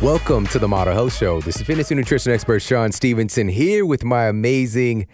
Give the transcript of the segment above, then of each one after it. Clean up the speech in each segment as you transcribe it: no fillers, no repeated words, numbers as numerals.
Welcome to the Model Health Show. This is fitness and nutrition expert Shawn Stevenson here with my amazing,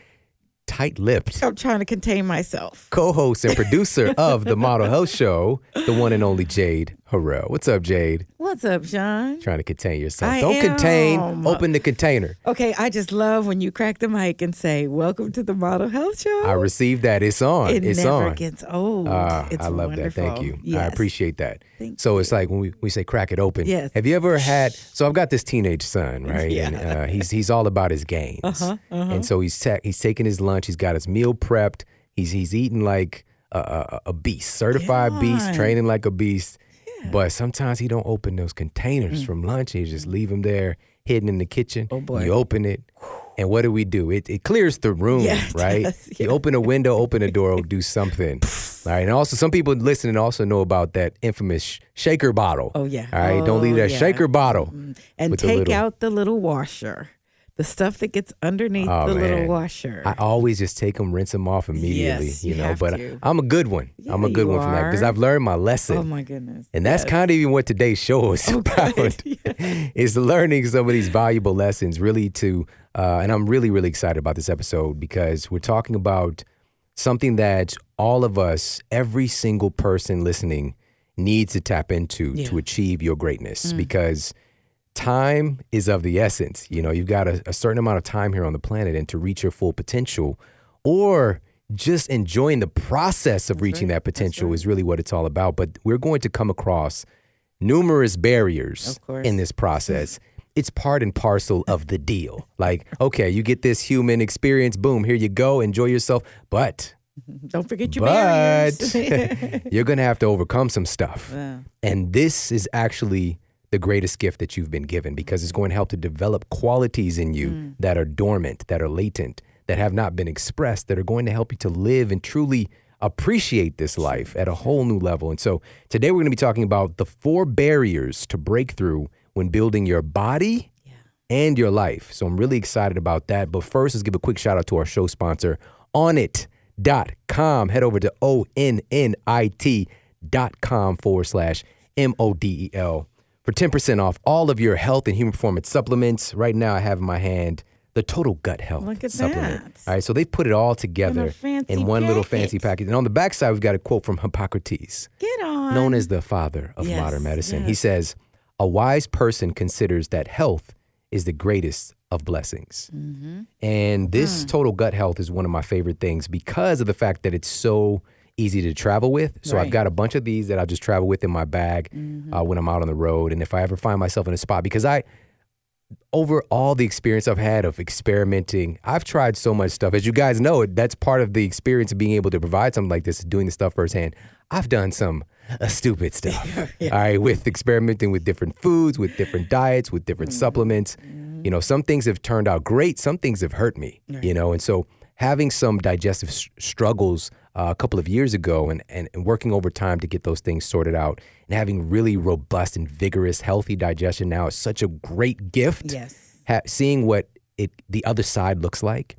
tight-lipped I'm trying to contain myself. co-host and producer of the Model Health Show, the one and only Jade Harrell. What's up, Jade? What's up, Shawn? Trying to contain yourself. I Don't am. contain. Open the container. Okay, I just love when you crack the mic and say, "Welcome to the Model Health Show." I received that. It's on. It it's never on. gets old. It's I love wonderful. that. Thank you. I Yes. appreciate that. Thank So it's like when we say crack it open. Yes. Have you ever had? So I've got this teenage son, right? Yeah. And he's all about his gains. And so he's taking his lunch. He's got his meal prepped. He's eating like a beast, certified beast, training like a beast. Yeah. But sometimes he don't open those containers from lunch. He just leave them there, hidden in the kitchen. Oh boy! You open it. And what do? It clears the room, right? Does, You open a window, open a door, do something. All right. And also, some people listening also know about that infamous shaker bottle. Oh, yeah. All right. Don't leave that shaker bottle. And with take out the little washer. The stuff that gets underneath the little washer. I always just take them, rinse them off immediately, Yes, you you know. have But to. I'm a good one. Yeah, I'm a good you one from that because are. I've learned my lesson. Oh, my goodness. And that's kind of even what today's show is about. Is learning some of these valuable lessons, really and I'm really, really excited about this episode because we're talking about something that all of us, every single person listening, needs to tap into to achieve your greatness because time is of the essence. You know, you've got a certain amount of time here on the planet, and to reach your full potential or just enjoying the process of reaching that potential is really what it's all about. But we're going to come across numerous barriers in this process. It's part and parcel of the deal. Like, okay, you get this human experience, boom, here you go, enjoy yourself. But don't forget your barriers. You're going to have to overcome some stuff. Yeah. And this is actually the greatest gift that you've been given because it's going to help to develop qualities in you that are dormant, that are latent, that have not been expressed, that are going to help you to live and truly appreciate this life at a whole new level. And so today we're going to be talking about the 4 barriers to break through when building your body and your life. So I'm really excited about that. But first, let's give a quick shout out to our show sponsor, Onnit.com. Head over to onnit.com/MODEL for 10% off all of your health and human performance supplements. Right now, I have in my hand the Total Gut Health Look at supplement. that. All right, so they've put it all together in one little fancy package. package. And on the backside, we've got a quote from Hippocrates, Get on. known as the father of modern medicine. He yes. says, "A wise person considers that health is the greatest of blessings." And this Total Gut Health is one of my favorite things because of the fact that it's so easy to travel with. So I've got a bunch of these that I'll just travel with in my bag when I'm out on the road. And if I ever find myself in a spot, because over all the experience I've had of experimenting, I've tried so much stuff. As you guys know, that's part of the experience of being able to provide something like this, is doing the stuff firsthand. I've done some stupid stuff, all right, with experimenting with different foods, with different diets, with different supplements. You know, some things have turned out great. Some things have hurt me, you know, and so having some digestive struggles a couple of years ago and working overtime to get those things sorted out and having really robust and vigorous, healthy digestion now is such a great gift. Yes. Seeing what the other side looks like.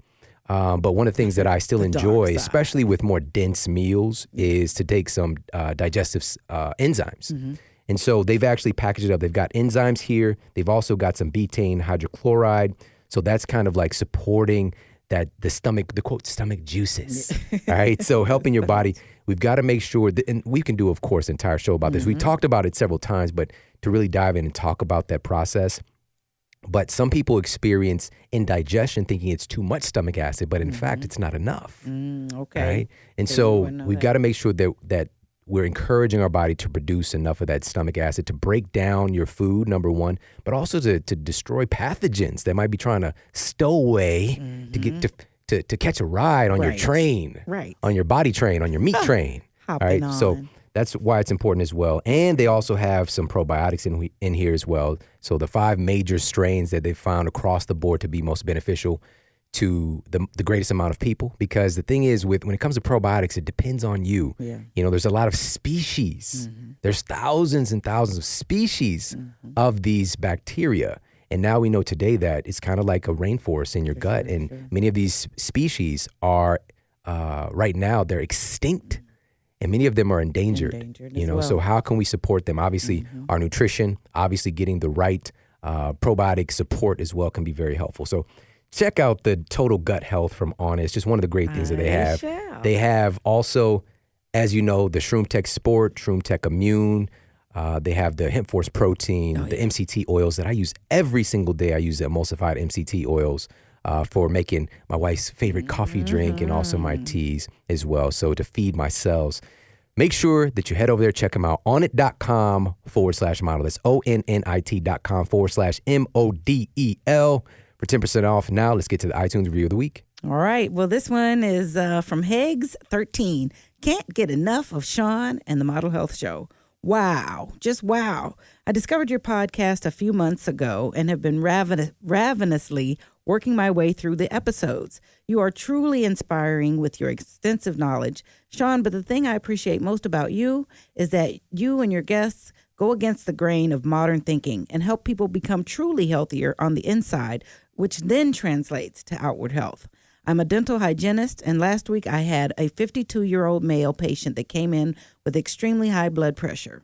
But one of the things that I still enjoy, especially with more dense meals, is to take some digestive enzymes. And so they've actually packaged it up. They've got enzymes here. They've also got some betaine hydrochloride. So that's kind of like supporting the quote, stomach juices, all right? So helping your body, we've got to make sure that, and we can do, of course, an entire show about this. We talked about it several times, but to really dive in and talk about that process. But some people experience indigestion thinking it's too much stomach acid, but in fact, it's not enough, Okay. right? And so we've got to make sure that we're encouraging our body to produce enough of that stomach acid to break down your food, number one, but also to destroy pathogens that might be trying to stow away to get to catch a ride on your train, on your body train, on your meat train. All right, so that's why it's important as well. And they also have some probiotics in here as well. So the 5 major strains that they found across the board to be most beneficial to the greatest amount of people, because the thing is when it comes to probiotics, it depends on you. You know, there's a lot of species. There's thousands and thousands of species of these bacteria. And now we know today that it's kind of like a rainforest in your gut. And many of these species are right now, they're extinct. And many of them are endangered, you know, so how can we support them? Obviously, our nutrition, obviously getting the right probiotic support as well can be very helpful. So check out the Total Gut Health from Honest. It's just one of the great things that they have. They have also, as you know, the Shroom Tech Sport, Shroom Tech Immune. They have the Hemp Force Protein, the MCT oils that I use every single day. I use the emulsified MCT oils for making my wife's favorite coffee drink and also my teas as well. So to feed my cells. Make sure that you head over there, check them out. Onnit.com/model. That's ONNIT.com/MODEL for 10% off. Now let's get to the iTunes review of the week. All right. Well, this one is from Higgs13. Can't get enough of Shawn and the Model Health Show. Wow. Just wow. I discovered your podcast a few months ago and have been ravenously working my way through the episodes. You are truly inspiring with your extensive knowledge, Shawn, but the thing I appreciate most about you is that you and your guests go against the grain of modern thinking and help people become truly healthier on the inside, which then translates to outward health. I'm a dental hygienist, and last week I had a 52-year-old male patient that came in with extremely high blood pressure.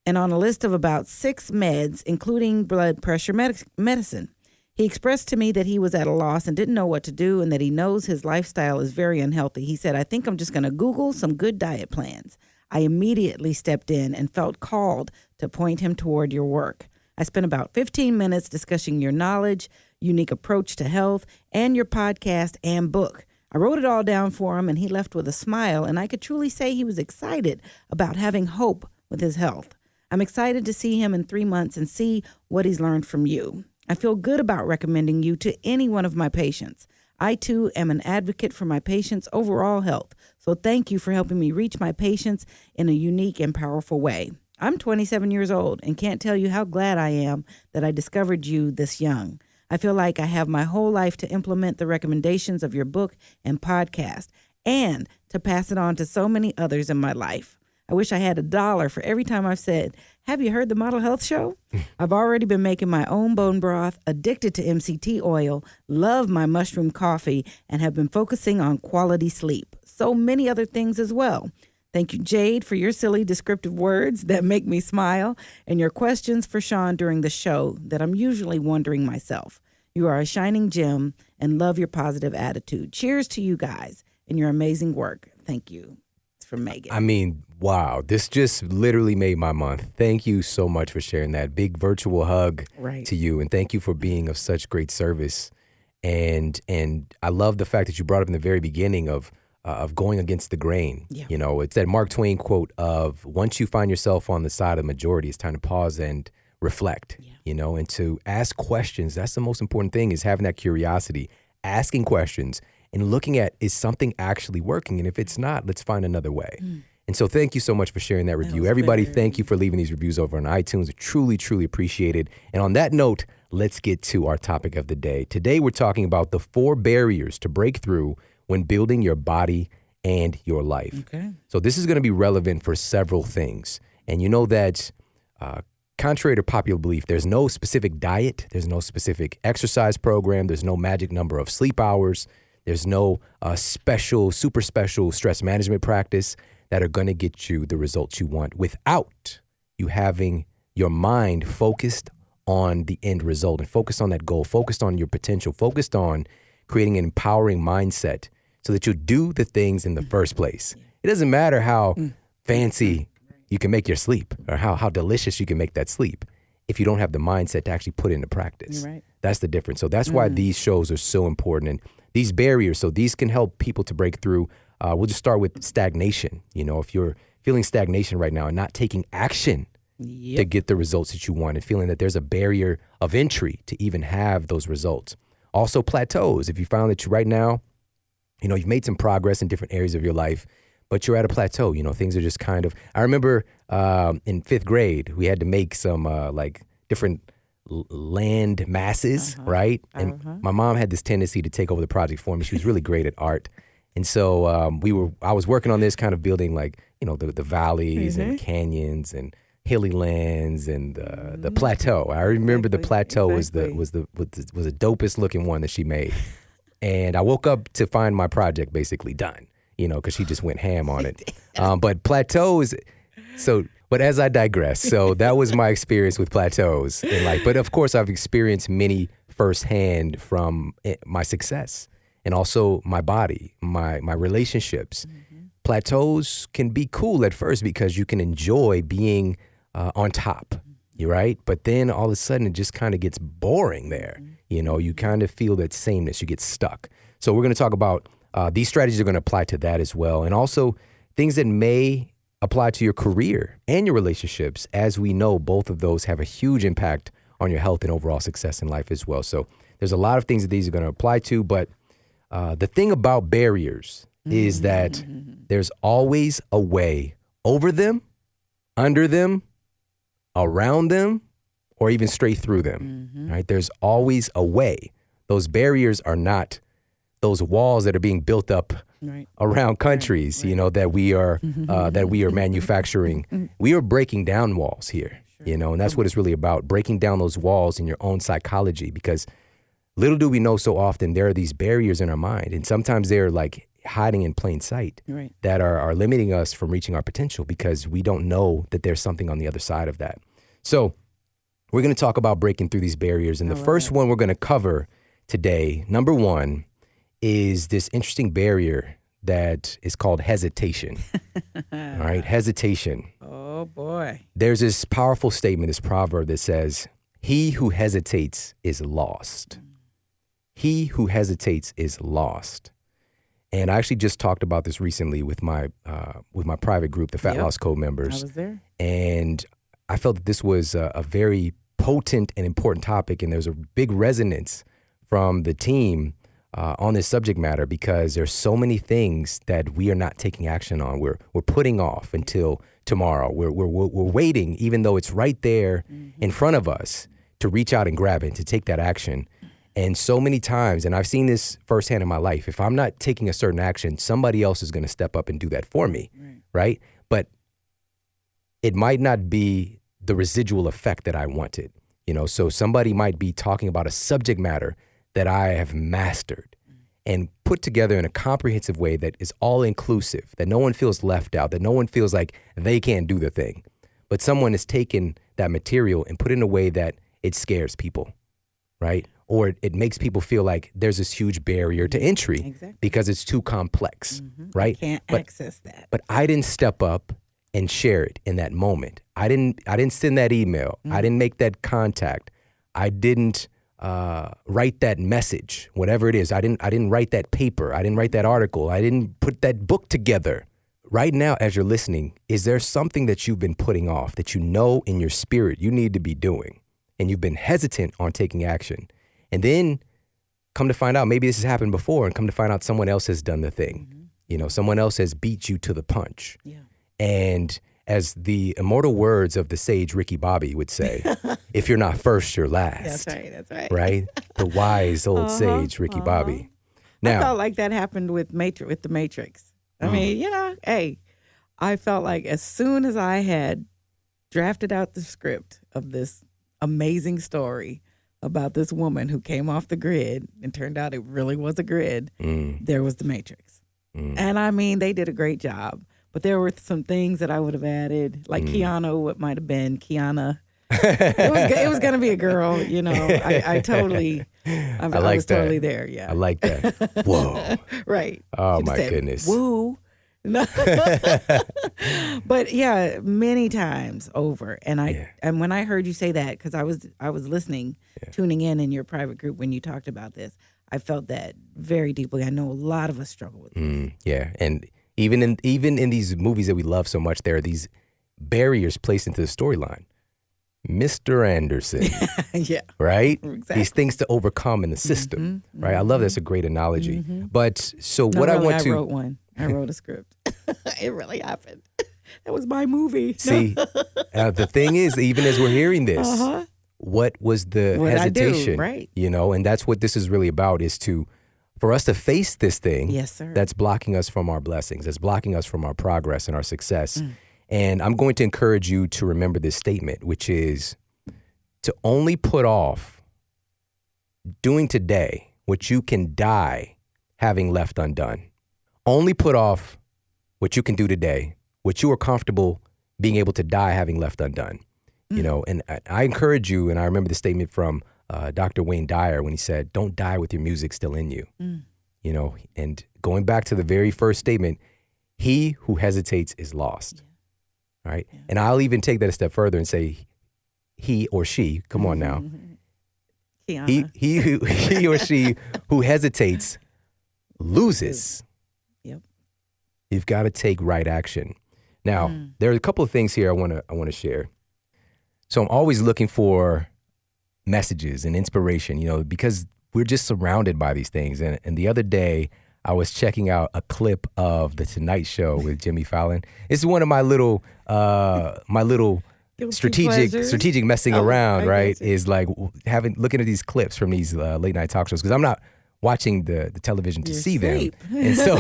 And on a list of about 6 meds, including blood pressure medicine. He expressed to me that he was at a loss and didn't know what to do and that he knows his lifestyle is very unhealthy. He said, I think I'm just going to Google some good diet plans. I immediately stepped in and felt called to point him toward your work. I spent about 15 minutes discussing your knowledge, unique approach to health, and your podcast and book. I wrote it all down for him, and he left with a smile, and I could truly say he was excited about having hope with his health. I'm excited to see him in 3 months and see what he's learned from you. I feel good about recommending you to any one of my patients. I, too, am an advocate for my patients' overall health, so thank you for helping me reach my patients in a unique and powerful way. I'm 27 years old and can't tell you how glad I am that I discovered you this young. I feel like I have my whole life to implement the recommendations of your book and podcast and to pass it on to so many others in my life. I wish I had $1 for every time I've said, have you heard the Model Health Show? I've already been making my own bone broth, addicted to MCT oil, love my mushroom coffee, and have been focusing on quality sleep. So many other things as well. Thank you, Jade, for your silly descriptive words that make me smile and your questions for Shawn during the show that I'm usually wondering myself. You are a shining gem and love your positive attitude. Cheers to you guys and your amazing work. Thank you. It's from Megan. I mean, wow, this just literally made my month. Thank you so much for sharing that. Big virtual hug to you, and thank you for being of such great service. And I love the fact that you brought up in the very beginning of going against the grain. Yeah. You know, it's that Mark Twain quote of, once you find yourself on the side of the majority, it's time to pause and reflect, you know, and to ask questions. That's the most important thing, is having that curiosity, asking questions and looking at, is something actually working? And if it's not, let's find another way. And so thank you so much for sharing that review. Everybody, thank you for leaving these reviews over on iTunes. I truly, truly appreciate it. And on that note, let's get to our topic of the day. Today, we're talking about the 4 barriers to break through when building your body and your life. Okay. So this is going to be relevant for several things. And you know that contrary to popular belief, there's no specific diet, there's no specific exercise program, there's no magic number of sleep hours, there's no super special stress management practice that are going to get you the results you want without you having your mind focused on the end result and focused on that goal, focused on your potential, focused on creating an empowering mindset so that you do the things in the first place. It doesn't matter how fancy you can make your sleep or how delicious you can make that sleep if you don't have the mindset to actually put it into practice. Right. That's the difference. So that's why these shows are so important. And these barriers, so these can help people to break through. We'll just start with stagnation. You know, if you're feeling stagnation right now and not taking action to get the results that you want and feeling that there's a barrier of entry to even have those results. Also plateaus. If you found that you right now, you know, you've made some progress in different areas of your life, but you're at a plateau, you know, things are just kind of, I remember in 5th grade, we had to make some like different land masses, right? And my mom had this tendency to take over the project for me. She was really great at art. And so I was working on this kind of building like, you know, the valleys and canyons and hilly lands and the plateau. I remember the plateau was the dopest looking one that she made. And I woke up to find my project basically done, you know, because she just went ham on it. But plateaus, so But as I digress, so that was my experience with plateaus in life. But of course, I've experienced many firsthand from my success and also my body, my relationships. Plateaus can be cool at first because you can enjoy being on top, right? But then all of a sudden it just kind of gets boring there. You know, you kind of feel that sameness, you get stuck. So we're going to talk about these strategies are going to apply to that as well. And also things that may apply to your career and your relationships. As we know, both of those have a huge impact on your health and overall success in life as well. So there's a lot of things that these are going to apply to. But the thing about barriers is that there's always a way over them, under them, around them, or even straight through them, right? There's always a way. Those barriers are not those walls that are being built up around countries, you know, that we are manufacturing. We are breaking down walls here, you know, and that's what it's really about, breaking down those walls in your own psychology, because little do we know so often there are these barriers in our mind, and sometimes they're like hiding in plain sight that are limiting us from reaching our potential because we don't know that there's something on the other side of that. So we're going to talk about breaking through these barriers. And the first one we're going to cover today, number one, is this interesting barrier that is called hesitation. All right, hesitation. Oh, boy. There's this powerful statement, this proverb that says, "He who hesitates is lost." He who hesitates is lost. And I actually just talked about this recently with my private group, the Fat Loss Code members. I was there. And I felt that this was a very potent and important topic, and there's a big resonance from the team on this subject matter because there's so many things that we are not taking action on. We're putting off until tomorrow. We're waiting, even though it's right there in front of us, to reach out and grab it and to take that action. And so many times, and I've seen this firsthand in my life, if I'm not taking a certain action, somebody else is going to step up and do that for me, right? But it might not be the residual effect that I wanted, you know? So somebody might be talking about a subject matter that I have mastered and put together in a comprehensive way that is all inclusive, that no one feels left out, that no one feels like they can't do the thing. But someone has taken that material and put it in a way that it scares people, right? Or it makes people feel like there's this huge barrier to entry because it's too complex, right? I can't access that. But I didn't step up and share it in that moment. I didn't send that email. I didn't make that contact. I didn't write that message, whatever it is. I didn't write that paper. I didn't write that article. I didn't put that book together. Right now, as you're listening, is there something that you've been putting off that you know in your spirit you need to be doing, and you've been hesitant on taking action? And then come to find out, maybe this has happened before, and come to find out someone else has done the thing. You know, someone else has beat you to the punch. And as the immortal words of the sage Ricky Bobby would say, if you're not first, you're last. That's right. Right? The wise old sage Ricky Bobby. Now, I felt like that happened with the Matrix. I mean, you know, hey, I felt like as soon as I had drafted out the script of this amazing story about this woman who came off the grid, and turned out it really was a grid, there was the Matrix. And I mean, they did a great job. But there were some things that I would have added, like Keanu, what might have been Kiana. It was going to be a girl, you know. I was totally there, yeah. I like that. Whoa. Right. Oh, She my said, goodness. Woo. No. But yeah, many times over. And when I heard you say that, because I was listening, tuning in your private group when you talked about this, I felt that very deeply. I know a lot of us struggle with this. Yeah, and even in these movies that we love so much, there are these barriers placed into the storyline. Mr. Anderson, right? Exactly. These things to overcome in the system, right? I love that's a great analogy. But so what I want to... I wrote one. I wrote a script. It really happened. That was my movie. See, the thing is, even as we're hearing this, what was the hesitation? Right. You know, and that's what this is really about, is for us to face this thing that's blocking us from our blessings, that's blocking us from our progress and our success. And I'm going to encourage you to remember this statement, which is to only put off doing today what you can die having left undone. Only put off what you can do today, what you are comfortable being able to die having left undone. You know, and I encourage you, and I remember the statement from Dr. Wayne Dyer when he said, don't die with your music still in you. You know, and going back to the very first statement, he who hesitates is lost. Right? Yeah. And I'll even take that a step further and say he or she, come on now, he or she who hesitates loses. Yep. You've got to take right action. Now, there are a couple of things here I want to share. So I'm always looking for messages and inspiration, you know, because we're just surrounded by these things. And the other day, I was checking out a clip of The Tonight Show with Jimmy Fallon. It's one of my little strategic messing around, right? Is like looking at these clips from these late night talk shows, because I'm not watching the television to see them. And so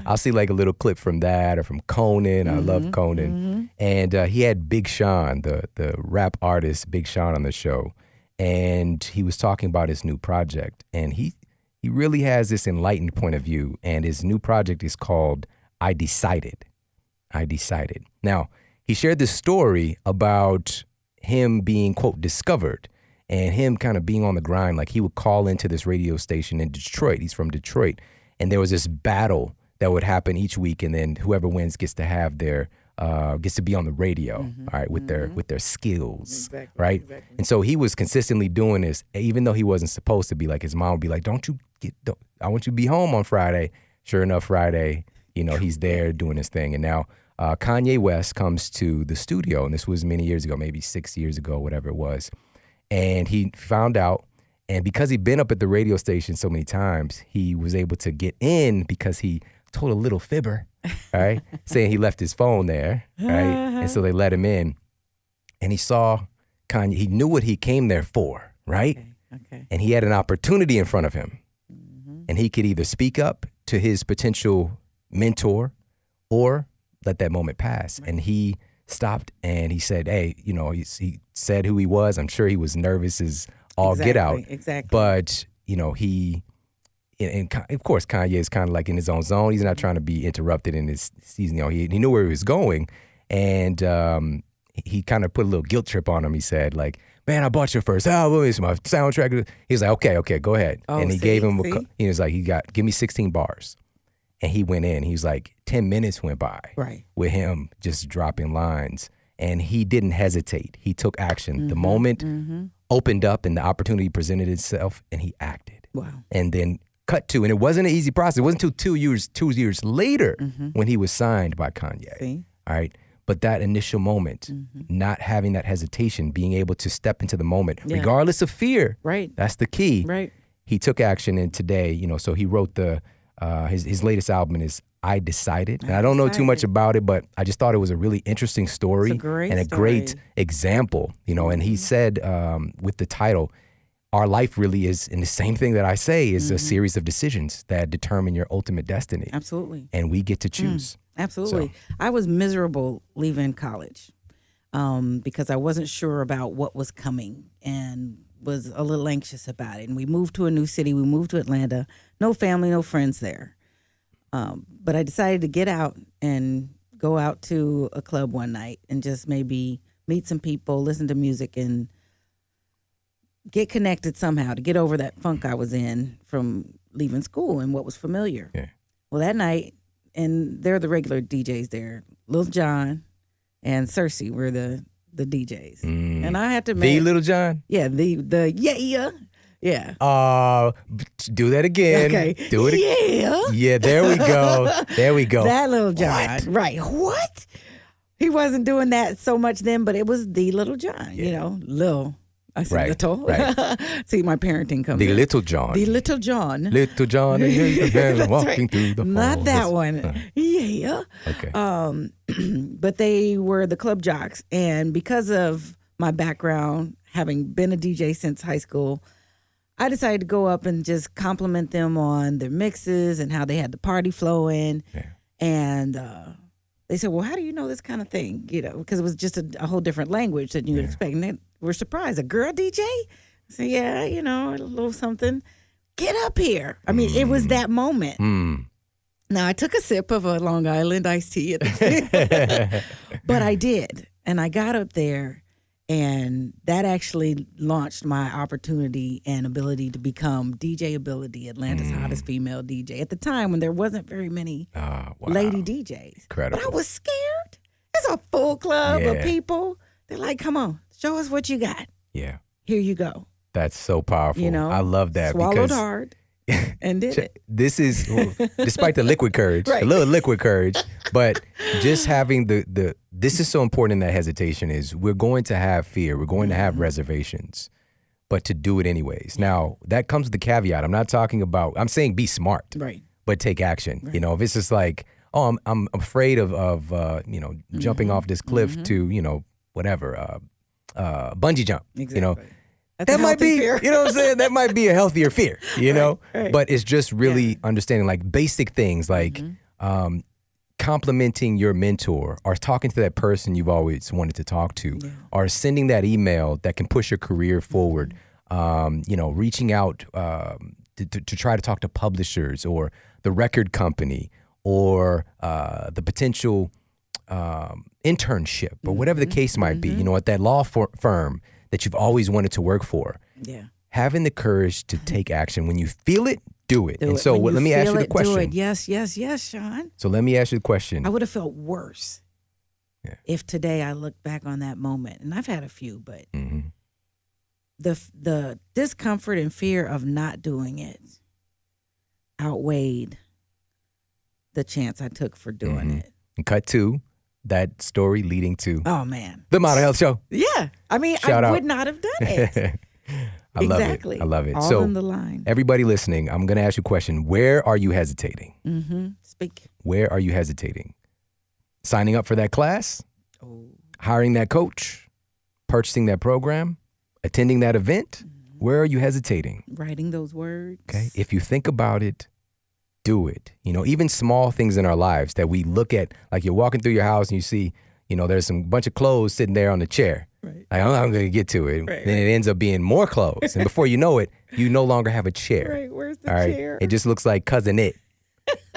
I'll see like a little clip from that or from Conan. I love Conan. And he had Big Sean, the rap artist Big Sean, on the show. And he was talking about his new project. And he really has this enlightened point of view. And his new project is called I Decided. I Decided. Now, he shared this story about him being, quote, discovered, and him kind of being on the grind. Like, he would call into this radio station in Detroit. He's from Detroit. And there was this battle that would happen each week. And then whoever wins gets to have gets to be on the radio, all right, with their skills, right? Exactly. And so he was consistently doing this, even though he wasn't supposed to be. Like, his mom would be like, I want you to be home on Friday. Sure enough, Friday, you know, he's there doing his thing. And now Kanye West comes to the studio, and this was many years ago, maybe 6 years ago, whatever it was. And he found out, and because he'd been up at the radio station so many times, he was able to get in because he told a little fibber, right? Saying he left his phone there, right? And so they let him in, and he saw Kanye. He knew what he came there for, right? Okay. And he had an opportunity in front of him, and he could either speak up to his potential mentor or let that moment pass. Right. And he stopped and he said, hey, you know, he said who he was. I'm sure he was nervous as all get out. Exactly. But, you know, and of course, Kanye is kind of like in his own zone. He's not trying to be interrupted in his season. You know, he knew where he was going. And he kind of put a little guilt trip on him. He said, like, man, I bought your first album. It's my soundtrack. He was like, okay, go ahead. Oh, and he gave him, he was like, give me 16 bars. And he went in. He was like, 10 minutes went by with him just dropping lines. And he didn't hesitate. He took action. The moment opened up and the opportunity presented itself, and he acted. Wow. And then cut to, and it wasn't an easy process. It wasn't until 2 years later when he was signed by Kanye. See? All right. But that initial moment, not having that hesitation, being able to step into the moment, regardless of fear. Right. That's the key. Right. He took action, and today, you know, so he wrote his latest album is I Decided. And I don't know too much about it, but I just thought it was a really interesting story and a great example, you know. And he said with the title, our life really is, and the same thing that I say, is a series of decisions that determine your ultimate destiny. Absolutely. And we get to choose. Absolutely. So. I was miserable leaving college because I wasn't sure about what was coming and was a little anxious about it. And we moved to a new city. We moved to Atlanta. No family, no friends there. But I decided to get out and go out to a club one night and just maybe meet some people, listen to music, and get connected somehow to get over that funk I was in from leaving school and what was familiar. Yeah. Well, that night, and they're the regular DJs there, Lil Jon and Cersei were the DJs. And I had to make... The Lil Jon? Yeah, the yeaaaaah. Yeah. Do that again. Okay. Do it. Yeah. Yeah, there we go. There we go. That Lil Jon. What? Right. What? He wasn't doing that so much then, but it was the Lil Jon, you know, Lil. I said little. Right. See, my parenting comes The in. Little Jon. The Little Jon. Little Jon and walking through the halls. Not that one. Yeah. Okay. But they were the club jocks. And because of my background, having been a DJ since high school, I decided to go up and just compliment them on their mixes and how they had the party flowing. Yeah. And they said, well, how do you know this kind of thing? You know, because it was just a whole different language than you would expect. And they were surprised. A girl DJ? I said, yeah, you know, a little something. Get up here. I mean, it was that moment. Now, I took a sip of a Long Island iced tea. But I did. And I got up there, and that actually launched my opportunity and ability to become DJ Ability, Atlanta's hottest female DJ. At the time when there wasn't very many lady DJs. Incredible. But I was scared. It's a full club of people. They're like, come on, show us what you got. Yeah. Here you go. That's so powerful. You know, I love that. Swallowed hard and did it. This is, despite the liquid courage, a little liquid courage, but just having this is so important in that hesitation is we're going to have fear. We're going to have reservations, but to do it anyways. Now, that comes with the caveat. I'm not talking about, I'm saying be smart, Right. but take action. Right. You know, if it's just like, oh, I'm afraid of jumping off this cliff to, whatever, bungee jump, Exactly. you know. That's that might be, fear. you know what I'm saying? That might be a healthier fear, you know? Right. But it's just really understanding like basic things like complimenting your mentor or talking to that person you've always wanted to talk to or sending that email that can push your career forward, reaching out to try to talk to publishers or the record company or the potential internship or whatever the case might be, you know, at that law firm that you've always wanted to work for. Yeah. Having the courage to take action. When you feel it, do it. And so let me ask you the question. Do it. Yes, Shawn. So let me ask you the question. I would have felt worse if today I look back on that moment. And I've had a few, but the discomfort and fear of not doing it outweighed the chance I took for doing it. And cut to that story leading to the Model Health Show. Yeah. I mean, Shout I out. would not have done it. I love Exactly. it. I love it. All so in the line. everybody listening, I'm going to ask you a question. Where are you hesitating? Speak. Where are you hesitating? Signing up for that class? Hiring that coach? Purchasing that program? Attending that event? Where are you hesitating? Writing those words. Okay. If you think about it, do it. You know, even small things in our lives that we look at, like you're walking through your house and you see, you know, there's some bunch of clothes sitting there on the chair. Right. Like, I'm going to get to it. Right, Then it ends up being more clothes. And before you know it, you no longer have a chair. Right. Where's the All right. chair? It just looks like Cousin It.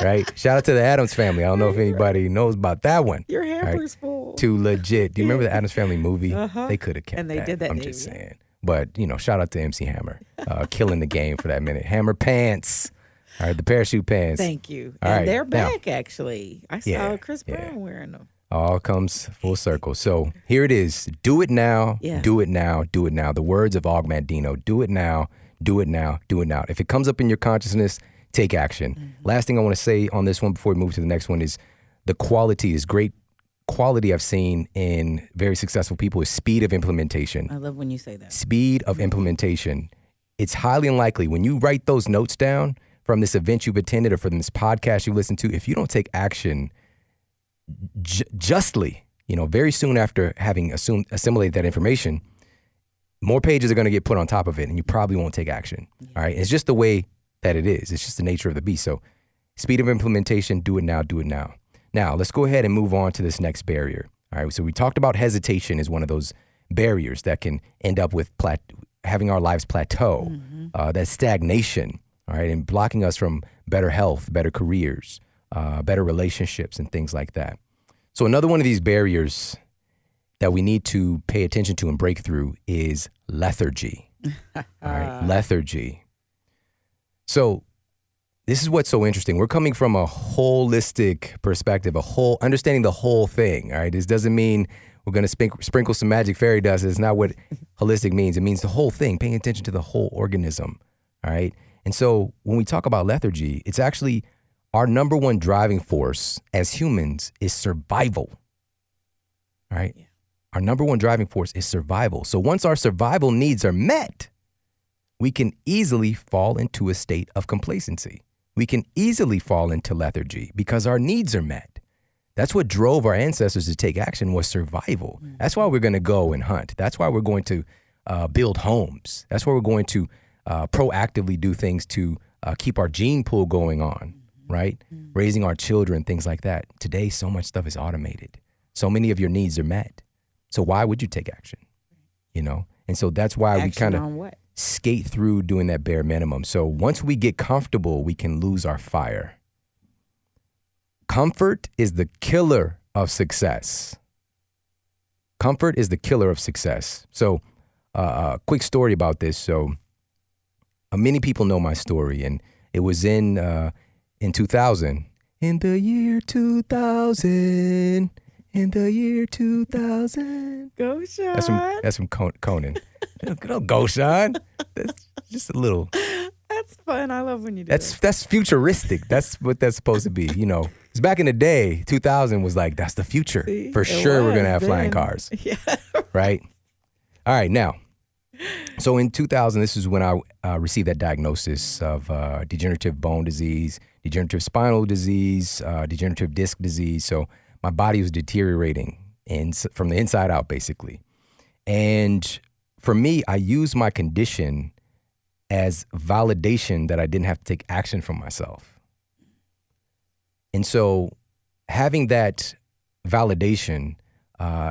Right. Shout out to the Addams Family. I don't know if anybody knows about that one. Your hamper's full. Too legit. Do you remember the Addams Family movie? They could have kept And they that. did that I'm name, just saying. But, you know, shout out to MC Hammer. Killing the game for that minute. Hammer pants. All right, the parachute pants. Thank you. All and right, they're now- back, actually. I saw Chris Brown wearing them. All comes full circle. So here it is. Do it now. Yeah. Do it now. Do it now. The words of Og Mandino. Do it now. Do it now. Do it now. If it comes up in your consciousness, take action. Last thing I want to say on this one before we move to the next one is the quality is great. Quality I've seen in very successful people is speed of implementation. I love when you say that. Speed of implementation. It's highly unlikely when you write those notes down from this event you've attended or from this podcast you listened to, if you don't take action justly, you know, very soon after having assimilated that information, more pages are going to get put on top of it and you probably won't take action. All right. It's just the way that it is. It's just the nature of the beast. So speed of implementation, do it now, do it now. Now let's go ahead and move on to this next barrier. All right. So we talked about hesitation is one of those barriers that can end up with having our lives plateau, that stagnation. All right, and blocking us from better health, better careers, better relationships, and things like that. So another one of these barriers that we need to pay attention to and break through is lethargy. All right, lethargy. So this is what's so interesting. We're coming from a holistic perspective, understanding the whole thing. All right, this doesn't mean we're going to sprinkle some magic fairy dust. It's not what holistic means. It means the whole thing, paying attention to the whole organism. All right. And so when we talk about lethargy, it's actually our number one driving force as humans is survival. All right. Yeah. Our number one driving force is survival. So once our survival needs are met, we can easily fall into a state of complacency. We can easily fall into lethargy because our needs are met. That's what drove our ancestors to take action was survival. That's why we're going to go and hunt. That's why we're going to build homes. That's why we're going to proactively do things to keep our gene pool going on, right? Raising our children, things like that. Today, so much stuff is automated. So many of your needs are met. So why would you take action? You know? And so that's why we kind of skate through doing that bare minimum. So once we get comfortable, we can lose our fire. Comfort is the killer of success. comfort is the killer of success. So a quick story about this. So many people know my story, and it was in 2000. In the year 2000. In the year 2000. Go, Shawn. That's from Conan. Go, Shawn. That's just a little. That's fun. I love when you do That's futuristic. That's what that's supposed to be. It's back in the day. 2000 was like, that's the future. See, for sure we're going to have then. flying cars. Yeah. Right? All right, now. So in 2000, this is when I received that diagnosis of degenerative bone disease, degenerative spinal disease, degenerative disc disease. So my body was deteriorating from the inside out, basically. And for me, I used my condition as validation that I didn't have to take action for myself. And so having that validation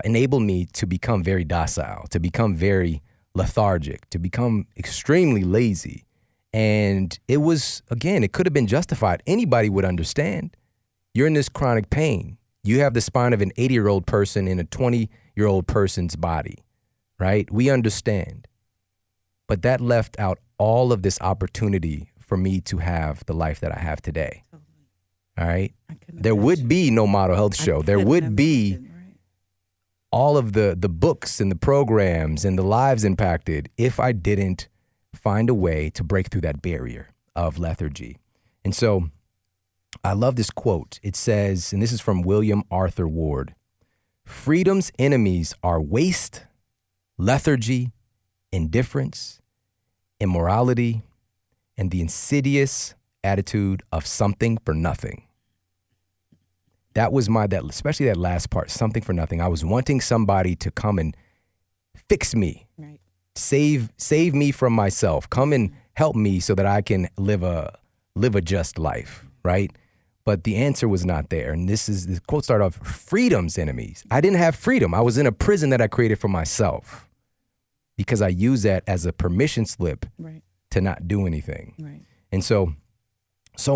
enabled me to become very docile, to become very lethargic, to become extremely lazy. And it was, again, it could have been justified. Anybody would understand. You're in this chronic pain. You have the spine of an 80-year-old person in a 20-year-old person's body, right? We understand. But that left out all of this opportunity for me to have the life that I have today. All right? There would be no Model Health Show. There would be all of the books and the programs and the lives impacted if I didn't find a way to break through that barrier of lethargy. And so I love this quote. It says, and this is from William Arthur Ward, "Freedom's enemies are waste, lethargy, indifference, immorality, and the insidious attitude of something for nothing." That was especially that last part, something for nothing. I was wanting somebody to come and fix me, right. save me from myself, come and help me so that I can live a just life, right? But the answer was not there. And the quote started off, "Freedom's enemies." I didn't have freedom. I was in a prison that I created for myself because I used that as a permission slip to not do anything. Right. And so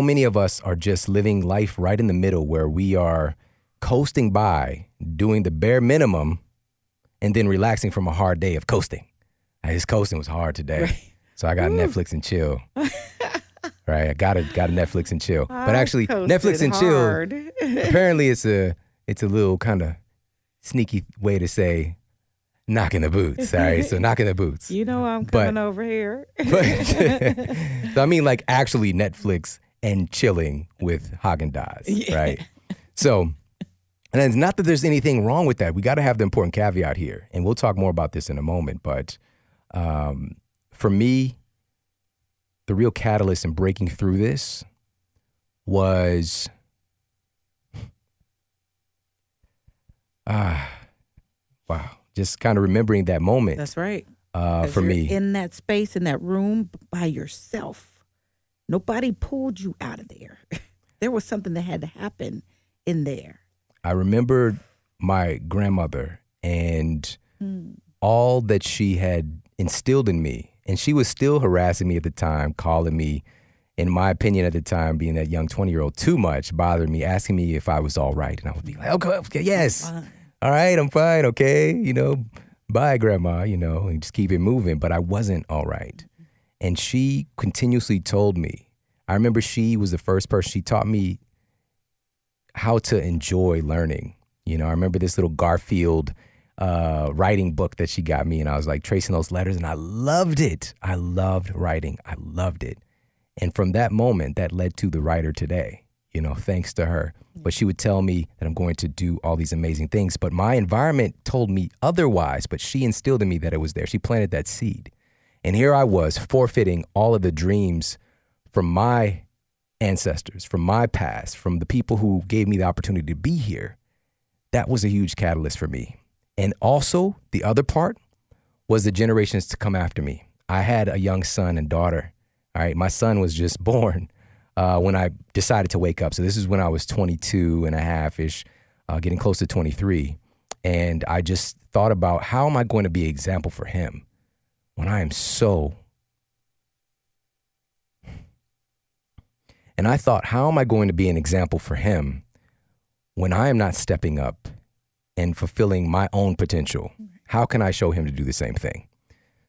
many of us are just living life right in the middle where we are coasting by, doing the bare minimum, and then relaxing from a hard day of coasting. This coasting was hard today. Right. So I got Netflix and chill. Right, I got a Netflix and chill. But actually, Netflix and chill, apparently it's a little kind of sneaky way to say knocking the boots. All right, so knocking the boots. I'm coming over here. So I mean, like actually Netflix and chilling with Haagen-Dazs, right? So, and it's not that there's anything wrong with that. We got to have the important caveat here, and we'll talk more about this in a moment. But for me, the real catalyst in breaking through this was wow, just kind of remembering that moment. That's right. For me, in that space, in that room by yourself. Nobody pulled you out of there. There was something that had to happen in there. I remembered my grandmother and all that she had instilled in me. And she was still harassing me at the time, calling me, in my opinion at the time, being that young 20-year-old, too much, bothering me, asking me if I was all right. And I would be like, okay, yes. All right, I'm fine, okay. Bye, Grandma, and just keep it moving. But I wasn't all right. And she continuously told me, I remember she was the first person, she taught me how to enjoy learning. I remember this little Garfield writing book that she got me, and I was like tracing those letters, and I loved it. I loved writing. I loved it. And from that moment, that led to the writer today, thanks to her. But she would tell me that I'm going to do all these amazing things. But my environment told me otherwise, but she instilled in me that it was there. She planted that seed. And here I was forfeiting all of the dreams from my ancestors, from my past, from the people who gave me the opportunity to be here. That was a huge catalyst for me. And also the other part was the generations to come after me. I had a young son and daughter. All right. My son was just born when I decided to wake up. So this is when I was 22 and a half-ish, getting close to 23. And I just thought about, how am I going to be an example for him when I am so... And I thought, how am I going to be an example for him when I am not stepping up and fulfilling my own potential. How can I show him to do the same thing?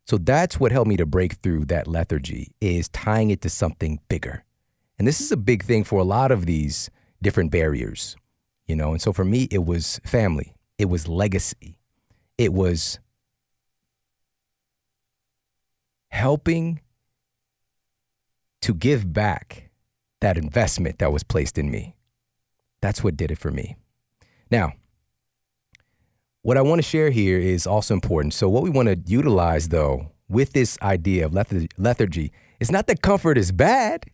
So that's what helped me to break through that lethargy, is tying it to something bigger. And this is a big thing for a lot of these different barriers, you know? And so for me, it was family. It was legacy. It was helping to give back that investment that was placed in me. That's what did it for me. Now, what I want to share here is also important. So what we want to utilize, though, with this idea of lethargy, it's not that comfort is bad.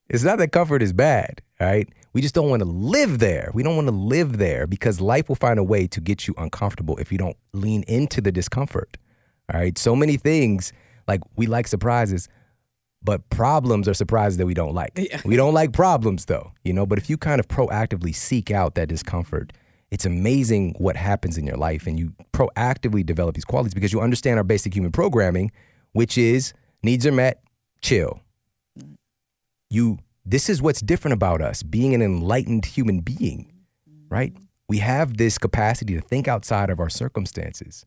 It's not that comfort is bad, all right? We just don't want to live there. We don't want to live there because life will find a way to get you uncomfortable if you don't lean into the discomfort, all right? So many things, like we like surprises, but problems are surprises that we don't like. Yeah. We don't like problems, though, you know? But if you kind of proactively seek out that discomfort, it's amazing what happens in your life, and you proactively develop these qualities because you understand our basic human programming, which is needs are met, chill. This is what's different about us, being an enlightened human being, right? We have this capacity to think outside of our circumstances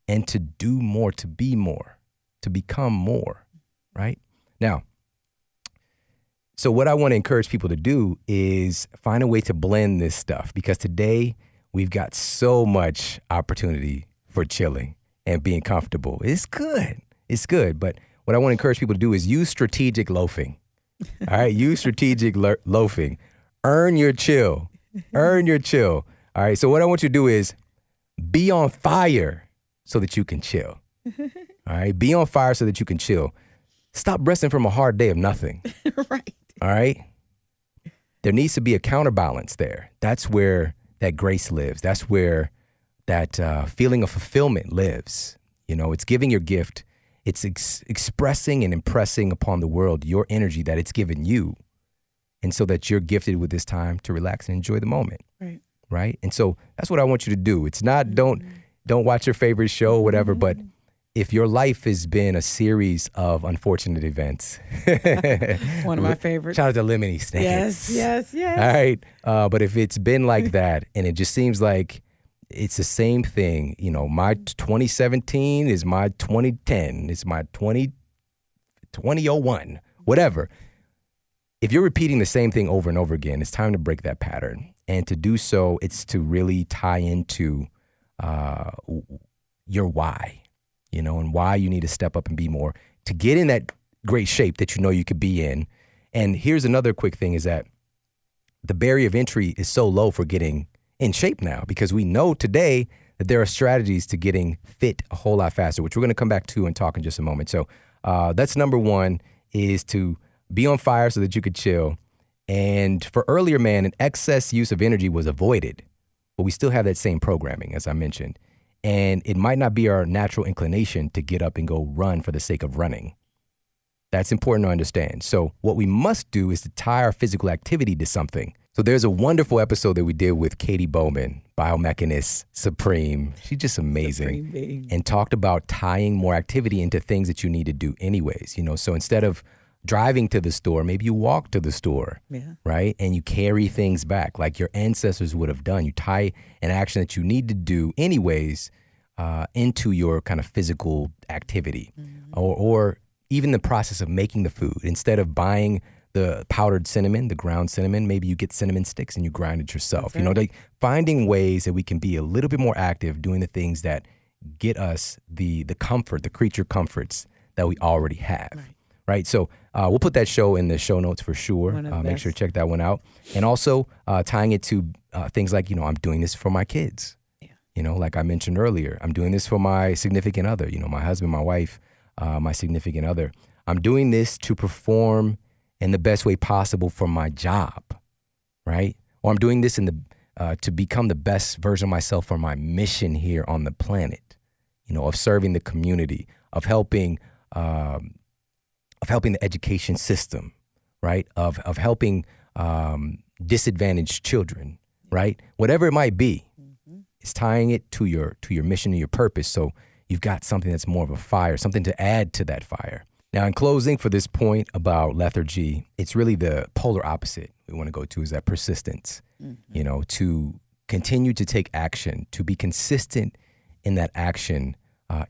and to do more, to be more, to become more, right? Now, so what I want to encourage people to do is find a way to blend this stuff, because today we've got so much opportunity for chilling and being comfortable. It's good. It's good. But what I want to encourage people to do is use strategic loafing. All right. Use strategic loafing. Earn your chill. Earn your chill. All right. So what I want you to do is be on fire so that you can chill. All right. Be on fire so that you can chill. Stop resting from a hard day of nothing. Right. All right. There needs to be a counterbalance there. That's where that grace lives. That's where that feeling of fulfillment lives. You know, it's giving your gift. It's expressing and impressing upon the world your energy that it's given you. And so that you're gifted with this time to relax and enjoy the moment. Right. Right. And so that's what I want you to do. It's not don't watch your favorite show or whatever, but if your life has been a series of unfortunate events. One of my favorites. Shout out to Lemony Snickets. Yes. All right. But if it's been like that and it just seems like it's the same thing, you know, my 2017 is my 2010, it's my 2001, whatever. If you're repeating the same thing over and over again, it's time to break that pattern. And to do so, it's to really tie into your why. You know, and why you need to step up and be more to get in that great shape that you know you could be in. And here's another quick thing is that the barrier of entry is so low for getting in shape now, because we know today that there are strategies to getting fit a whole lot faster, which we're going to come back to and talk in just a moment. So that's number one, is to be on fire so that you could chill. And for earlier man, an excess use of energy was avoided, but we still have that same programming, as I mentioned. And it might not be our natural inclination to get up and go run for the sake of running. That's important to understand. So what we must do is to tie our physical activity to something. So there's a wonderful episode that we did with Katie Bowman, biomechanist, supreme. She's just amazing. And talked about tying more activity into things that you need to do anyways. You know, so instead of driving to the store, maybe you walk to the store, right? And you carry things back like your ancestors would have done. You tie an action that you need to do anyways into your kind of physical activity, or even the process of making the food. Instead of buying the powdered cinnamon, the ground cinnamon, maybe you get cinnamon sticks and you grind it yourself. You know, like finding ways that we can be a little bit more active, doing the things that get us the comfort, the creature comforts that we already have. Right. So we'll put that show in the show notes for sure. Make sure to check that one out. And also tying it to things like, you know, I'm doing this for my kids. You know, like I mentioned earlier, I'm doing this for my significant other, you know, my husband, my wife, my significant other. I'm doing this to perform in the best way possible for my job. Right. Or I'm doing this to become the best version of myself for my mission here on the planet, you know, of serving the community, of helping the education system, right? Of helping disadvantaged children, right? Whatever it might be, it's tying it to your mission and your purpose. So you've got something that's more of a fire, something to add to that fire. Now, in closing for this point about lethargy, it's really the polar opposite we want to go to, is that persistence, you know, to continue to take action, to be consistent in that action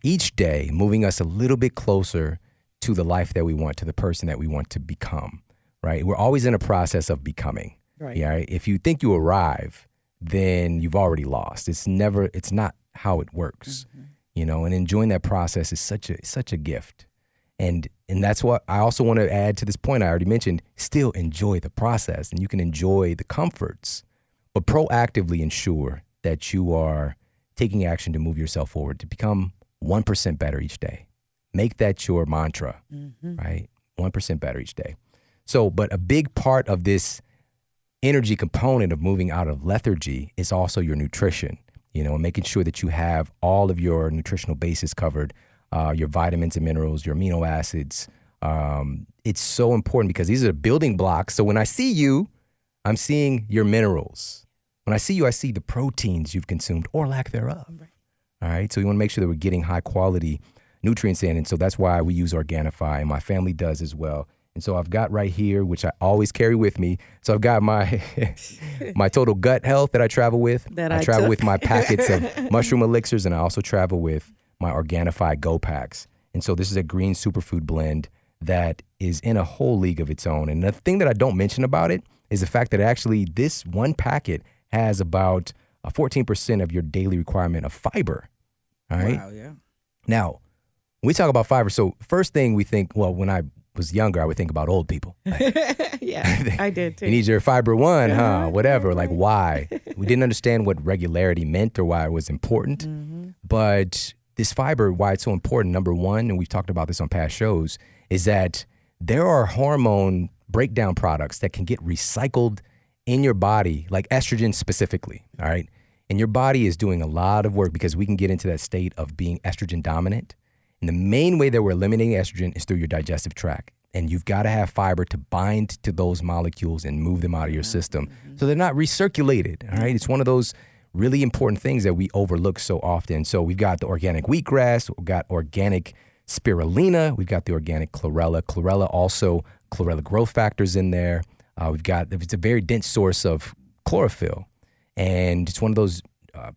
each day, moving us a little bit closer to the life that we want, to the person that we want to become, right? We're always in a process of becoming. Right. Yeah. Right? If you think you arrive, then you've already lost. It's not how it works, and enjoying that process is such a gift. And that's what I also want to add to this point I already mentioned, still enjoy the process, and you can enjoy the comforts, but proactively ensure that you are taking action to move yourself forward, to become 1% better each day. Make that your mantra, right? 1% better each day. So, but a big part of this energy component of moving out of lethargy is also your nutrition, and making sure that you have all of your nutritional bases covered, your vitamins and minerals, your amino acids. It's so important because these are the building blocks. So when I see you, I'm seeing your minerals. When I see you, I see the proteins you've consumed or lack thereof. Right. All right. So we want to make sure that we're getting high quality nutrients in. And so that's why we use Organifi, and my family does as well. And so I've got right here, which I always carry with me. So I've got my my total gut health that I travel with. I travel with my packets of mushroom elixirs, and I also travel with my Organifi Go Packs. And so this is a green superfood blend that is in a whole league of its own. And the thing that I don't mention about it is the fact that actually this one packet has about 14% of your daily requirement of fiber. All right. Wow, yeah. Now, when we talk about fiber, so first thing we think, well, when I was younger, I would think about old people. Yeah, I did too. You need your fiber one, whatever, like why? We didn't understand what regularity meant or why it was important. But this fiber, why it's so important, number one, and we've talked about this on past shows, is that there are hormone breakdown products that can get recycled in your body, like estrogen specifically, all right? And your body is doing a lot of work because we can get into that state of being estrogen dominant. And the main way that we're eliminating estrogen is through your digestive tract. And you've got to have fiber to bind to those molecules and move them out of your system so they're not recirculated, all right? It's one of those really important things that we overlook so often. So we've got the organic wheatgrass, we've got organic spirulina, we've got the organic chlorella. Chlorella growth factors in there. It's a very dense source of chlorophyll. And it's one of those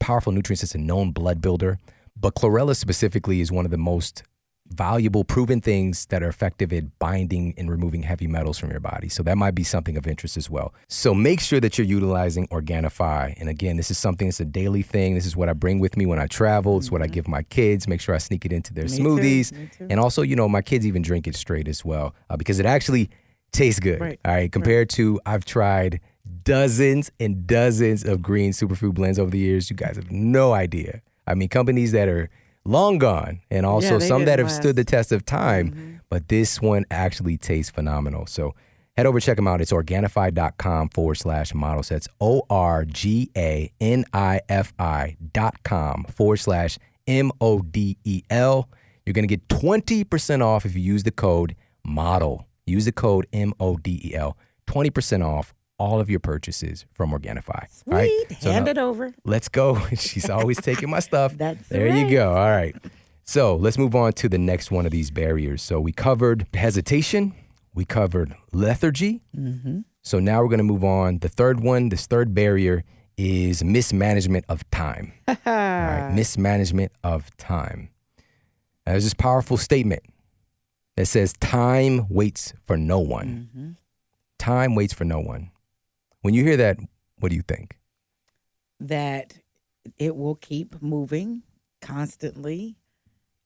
powerful nutrients that's a known blood builder. But chlorella specifically is one of the most valuable, proven things that are effective at binding and removing heavy metals from your body. So that might be something of interest as well. So make sure that you're utilizing Organifi. And again, this is something that's a daily thing. This is what I bring with me when I travel. It's what I give my kids. Make sure I sneak it into their smoothies. Me too. And also, my kids even drink it straight as well because it actually tastes good. Right. All right. Compared to, I've tried dozens and dozens of green superfood blends over the years. You guys have no idea. I mean, companies that are long gone and also some that have stood the test of time, but this one actually tastes phenomenal. So head over, check them out. It's Organifi.com/models. That's ORGANIFI.com/MODEL. You're going to get 20% off if you use the code MODEL. Use the code MODEL. 20% off all of your purchases from Organifi. Sweet. All right? Hand it over. Let's go. She's always taking my stuff. There you go. All right. So let's move on to the next one of these barriers. So we covered hesitation. We covered lethargy. So now we're going to move on. The third one, this third barrier is mismanagement of time. All right. Mismanagement of time. Now, there's this powerful statement that says time waits for no one. Time waits for no one. When you hear that, what do you think? That it will keep moving constantly,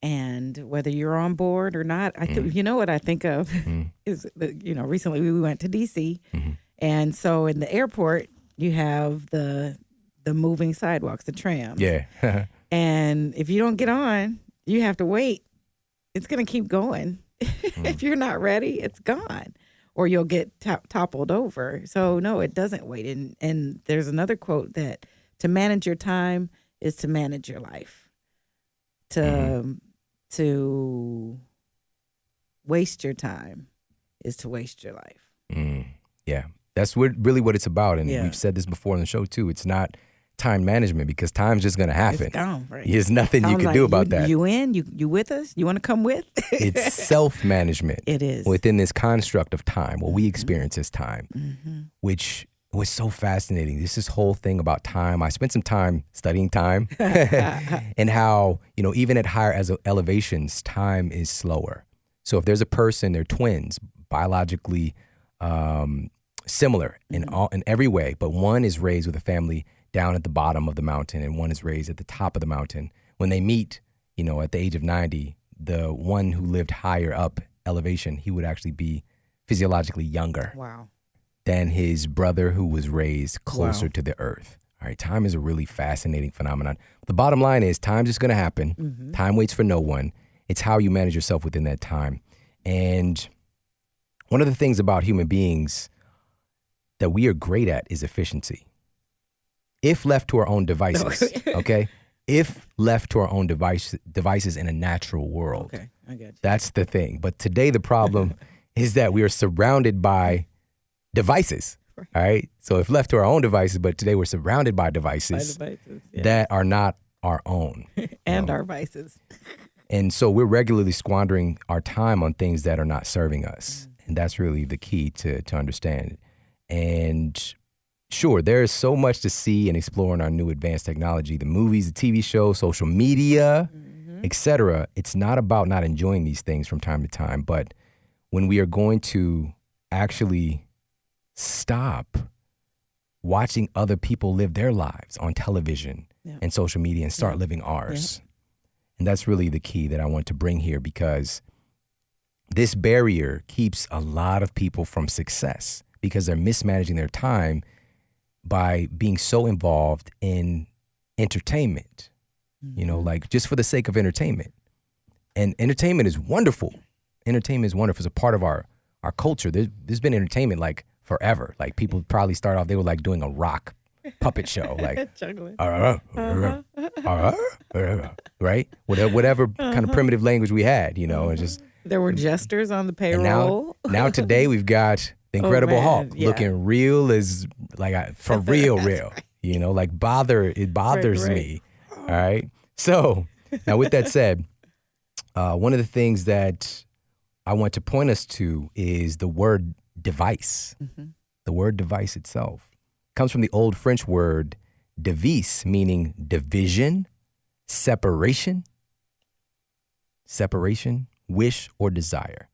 and whether you're on board or not, you know what I think of is, recently we went to DC, and so in the airport you have the moving sidewalks, the trams. Yeah. And if you don't get on, you have to wait. It's going to keep going. If you're not ready, it's gone. Or you'll get toppled over. So no, it doesn't wait. And there's another quote that to manage your time is to manage your life. To waste your time is to waste your life. Yeah, that's really what it's about. And we've said this before on the show too. It's not time management because time's just going to happen. It's gone, right? There's nothing you can do about that. You in? You with us? You want to come with? It's self-management. It is. Within this construct of time, what we experience as time, which it was so fascinating. This whole thing about time. I spent some time studying time and how, even at higher elevations, time is slower. So if there's a person, they're twins, biologically similar in every way, but one is raised with a family down at the bottom of the mountain and one is raised at the top of the mountain. When they meet, at the age of 90, the one who lived higher up elevation, he would actually be physiologically younger. Wow. Than his brother who was raised closer to the earth. All right, time is a really fascinating phenomenon. The bottom line is time's just going to happen. Time waits for no one. It's how you manage yourself within that time. And one of the things about human beings that we are great at is efficiency. If left to our own devices, okay? If left to our own devices in a natural world. Okay, I get you. That's the thing. But today the problem is that we are surrounded by devices, all right? So if left to our own devices, but today we're surrounded by devices, that are not our own. And our vices. And so we're regularly squandering our time on things that are not serving us. And that's really the key to understand. And sure, there is so much to see and explore in our new advanced technology, the movies, the TV shows, social media, etc. It's not about not enjoying these things from time to time, but when we are going to actually stop watching other people live their lives on television and social media and start living ours. And that's really the key that I want to bring here, because this barrier keeps a lot of people from success because they're mismanaging their time by being so involved in entertainment, like just for the sake of entertainment. And entertainment is wonderful. Entertainment is wonderful. It's a part of our culture. There's been entertainment like forever. Like people probably start off, they were like doing a rock puppet show, like right? Whatever kind of primitive language we had, and just there were jesters on the payroll. And now today we've got the Incredible Hulk looking real as like for real, right. Like it bothers me. All right. So now with that said, one of the things that I want to point us to is the word device. The word device itself comes from the old French word devise, meaning division, separation, wish, or desire.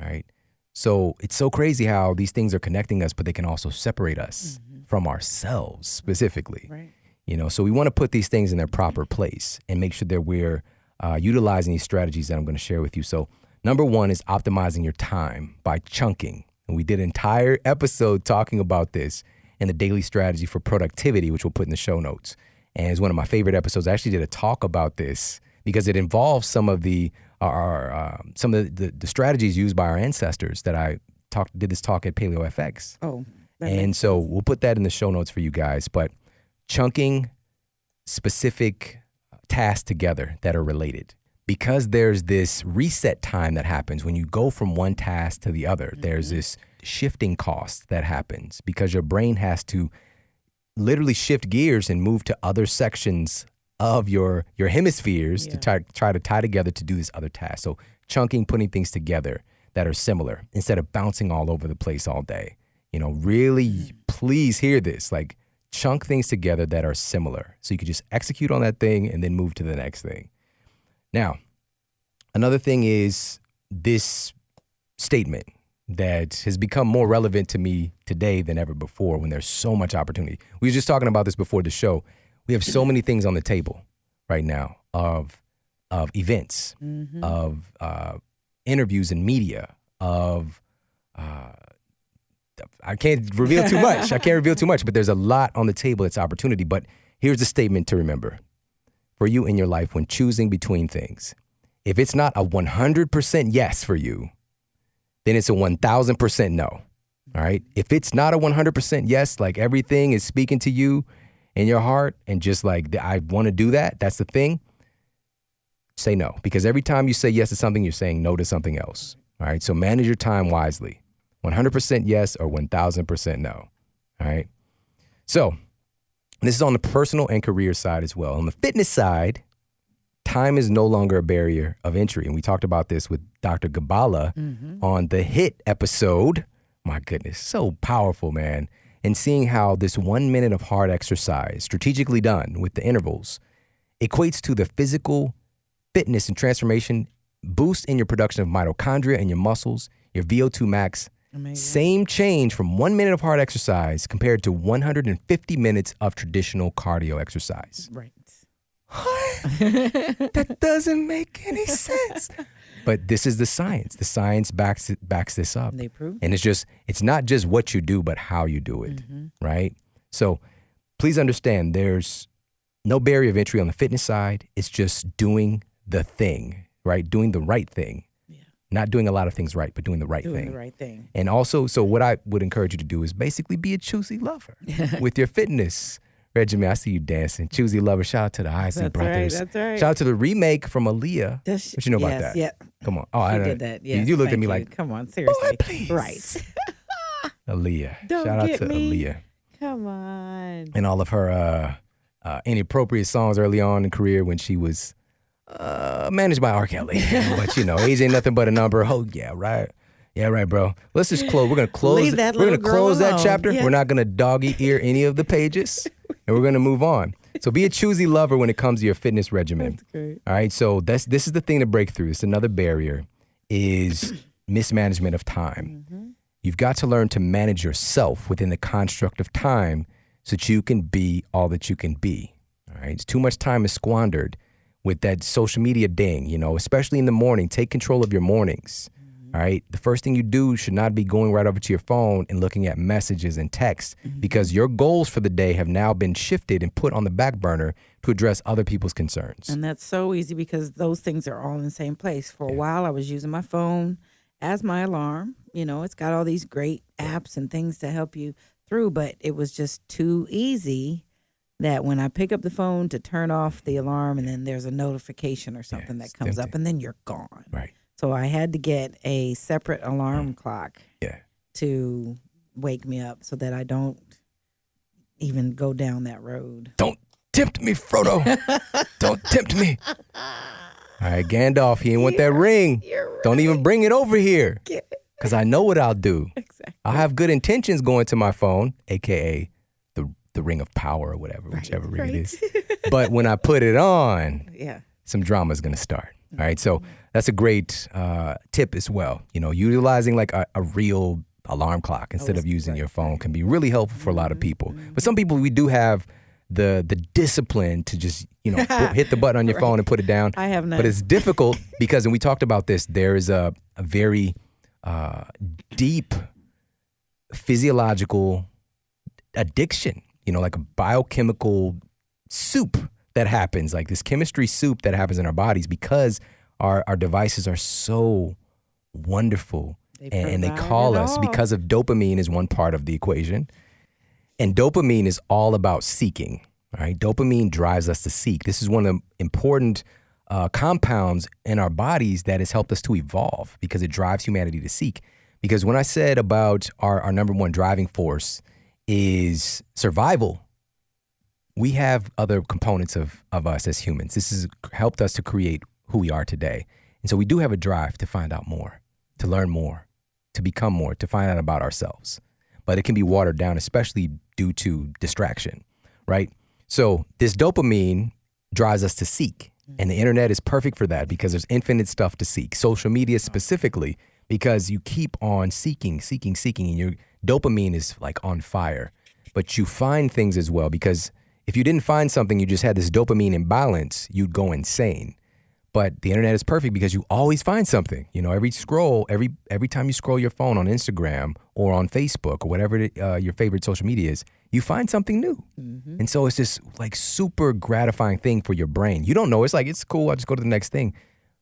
All right. So it's so crazy how these things are connecting us, but they can also separate us from ourselves specifically. Right. So we want to put these things in their proper place and make sure that we're utilizing these strategies that I'm going to share with you. So number one is optimizing your time by chunking. And we did an entire episode talking about this in the daily strategy for productivity, which we'll put in the show notes. And it's one of my favorite episodes. I actually did a talk about this because it involves some of the strategies used by our ancestors that I did this talk at Paleo FX. Oh, and so we'll put that in the show notes for you guys. But chunking specific tasks together that are related. Because there's this reset time that happens when you go from one task to the other. There's this shifting cost that happens because your brain has to literally shift gears and move to other sections of your hemispheres to try to tie together to do this other task. So chunking, putting things together that are similar instead of bouncing all over the place all day. Really, please hear this. Like, chunk things together that are similar so you can just execute on that thing and then move to the next thing. Now, another thing is this statement that has become more relevant to me today than ever before when there's so much opportunity. We were just talking about this before the show. We have so many things on the table right now of events, of interviews and media, of I can't reveal too much. But there's a lot on the table. It's opportunity. But here's the statement to remember for you in your life when choosing between things. If it's not a 100% yes for you, then it's a 1,000% no. All right. If it's not a 100% yes, like everything is speaking to you in your heart and just like, I want to do that, that's the thing, say no. Because every time you say yes to something, you're saying no to something else. All right. So manage your time wisely. 100% yes or 1,000% no. All right. So this is on the personal and career side as well. On the fitness side, time is no longer a barrier of entry. And we talked about this with Dr. Gabala on the HIT episode. My goodness, so powerful, man. and seeing how this 1 minute of hard exercise, strategically done with the intervals, equates to the physical fitness and transformation boost in your production of mitochondria in your muscles, your VO2 max. Amazing. Same change from 1 minute of hard exercise compared to 150 minutes of traditional cardio exercise. Right. What? That doesn't make any sense. But this is the science. The science backs this up. They prove. And it's not just what you do, but how you do it, right? So please understand there's no barrier of entry on the fitness side. It's just doing the thing, right? Doing the right thing. Yeah. Not doing a lot of things right, but doing the right thing. Doing the right thing. And also, so what I would encourage you to do is basically be a choosy lover with your fitness regimen. I see you dancing. Choosy lover. Shout out to the Isley Brothers. That's right. Shout out to the remake from Aaliyah. What you know about that? Yeah. Come on. Oh, I I did that. Yes, you looked at thank me you. like, come on, seriously. boy, please. Right. Aaliyah. Don't Shout out get to me. Aaliyah. Come on. And all of her inappropriate songs early on in career when she was managed by R. Kelly. But age ain't nothing but a number. Oh yeah, right. Yeah, right, bro. Let's just close. We're gonna close. Leave that we're gonna little girl close that alone. chapter. Yeah. We're not gonna doggy ear any of the pages, and we're gonna move on. So be a choosy lover when it comes to your fitness regimen. That's great. All right. So this is the thing to break through. It's another barrier is mismanagement of time. You've got to learn to manage yourself within the construct of time so that you can be all that you can be. All right. Too much time is squandered with that social media ding, especially in the morning. Take control of your mornings. All right. The first thing you do should not be going right over to your phone and looking at messages and texts because your goals for the day have now been shifted and put on the back burner to address other people's concerns. And that's so easy because those things are all in the same place. For a while, I was using my phone as my alarm. It's got all these great apps and things to help you through, but it was just too easy that when I pick up the phone to turn off the alarm and then there's a notification or something that comes up and then you're gone. Right. So I had to get a separate alarm clock to wake me up so that I don't even go down that road. Don't tempt me, Frodo. Don't tempt me. All right, Gandalf, he ain't want that ring. You're Don't even bring it over here. Get it. Because I know what I'll do. Exactly. I'll have good intentions going to my phone, a.k.a. the ring of power or whatever, whichever ring it is. But when I put it on, some drama is going to start. All right, so that's a great tip as well. Utilizing like a real alarm clock instead of using your phone can be really helpful for a lot of people. But some people, we do have the discipline to just, hit the button on your phone and put it down. I have none. But it's difficult because, and we talked about this, there is a very deep physiological addiction, like a biochemical soup that happens, like this chemistry soup that happens in our bodies because our devices are so wonderful and they call us because of dopamine is one part of the equation. And dopamine is all about seeking, right? Dopamine drives us to seek. This is one of the important compounds in our bodies that has helped us to evolve because it drives humanity to seek. Because when I said about our number one driving force is survival, we have other components of us as humans. This has helped us to create who we are today. And so we do have a drive to find out more, to learn more, to become more, to find out about ourselves. But it can be watered down, especially due to distraction, right? So this dopamine drives us to seek. And the internet is perfect for that because there's infinite stuff to seek. Social media specifically, because you keep on seeking, and your dopamine is like on fire. But you find things as well because if you didn't find something, you just had this dopamine imbalance, you'd go insane. But the internet is perfect because you always find something. Every time you scroll your phone on Instagram or on Facebook or whatever your favorite social media is, you find something new. And so it's this like super gratifying thing for your brain. You don't know. It's like, it's cool. I'll just go to the next thing.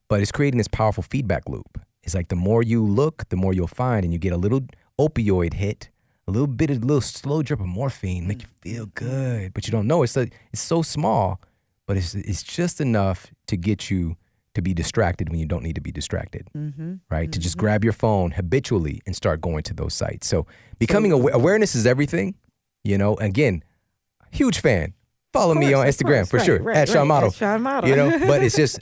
But it's creating this powerful feedback loop. It's like the more you look, the more you'll find, and you get a little opioid hit, a little slow drip of morphine, make you feel good. But you don't know. It's so small, but it's just enough to get you to be distracted when you don't need to be distracted, right? To just grab your phone habitually and start going to those sites. So becoming awareness is everything, Again, huge fan. Follow me on Instagram for sure, at Shawn Model. But it's just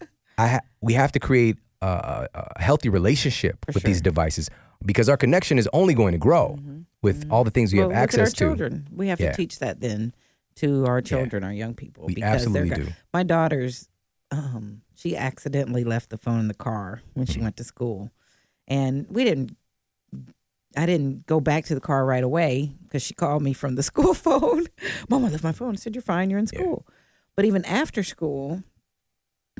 we have to create a healthy relationship with these devices. because our connection is only going to grow with all the things we have access to. Look at our children. We have to teach that then to our children, our young people. We absolutely do. My daughter's, she accidentally left the phone in the car when she went to school. And I didn't go back to the car right away because she called me from the school phone. Mom, I left my phone. I said, you're fine. You're in school. But even after school,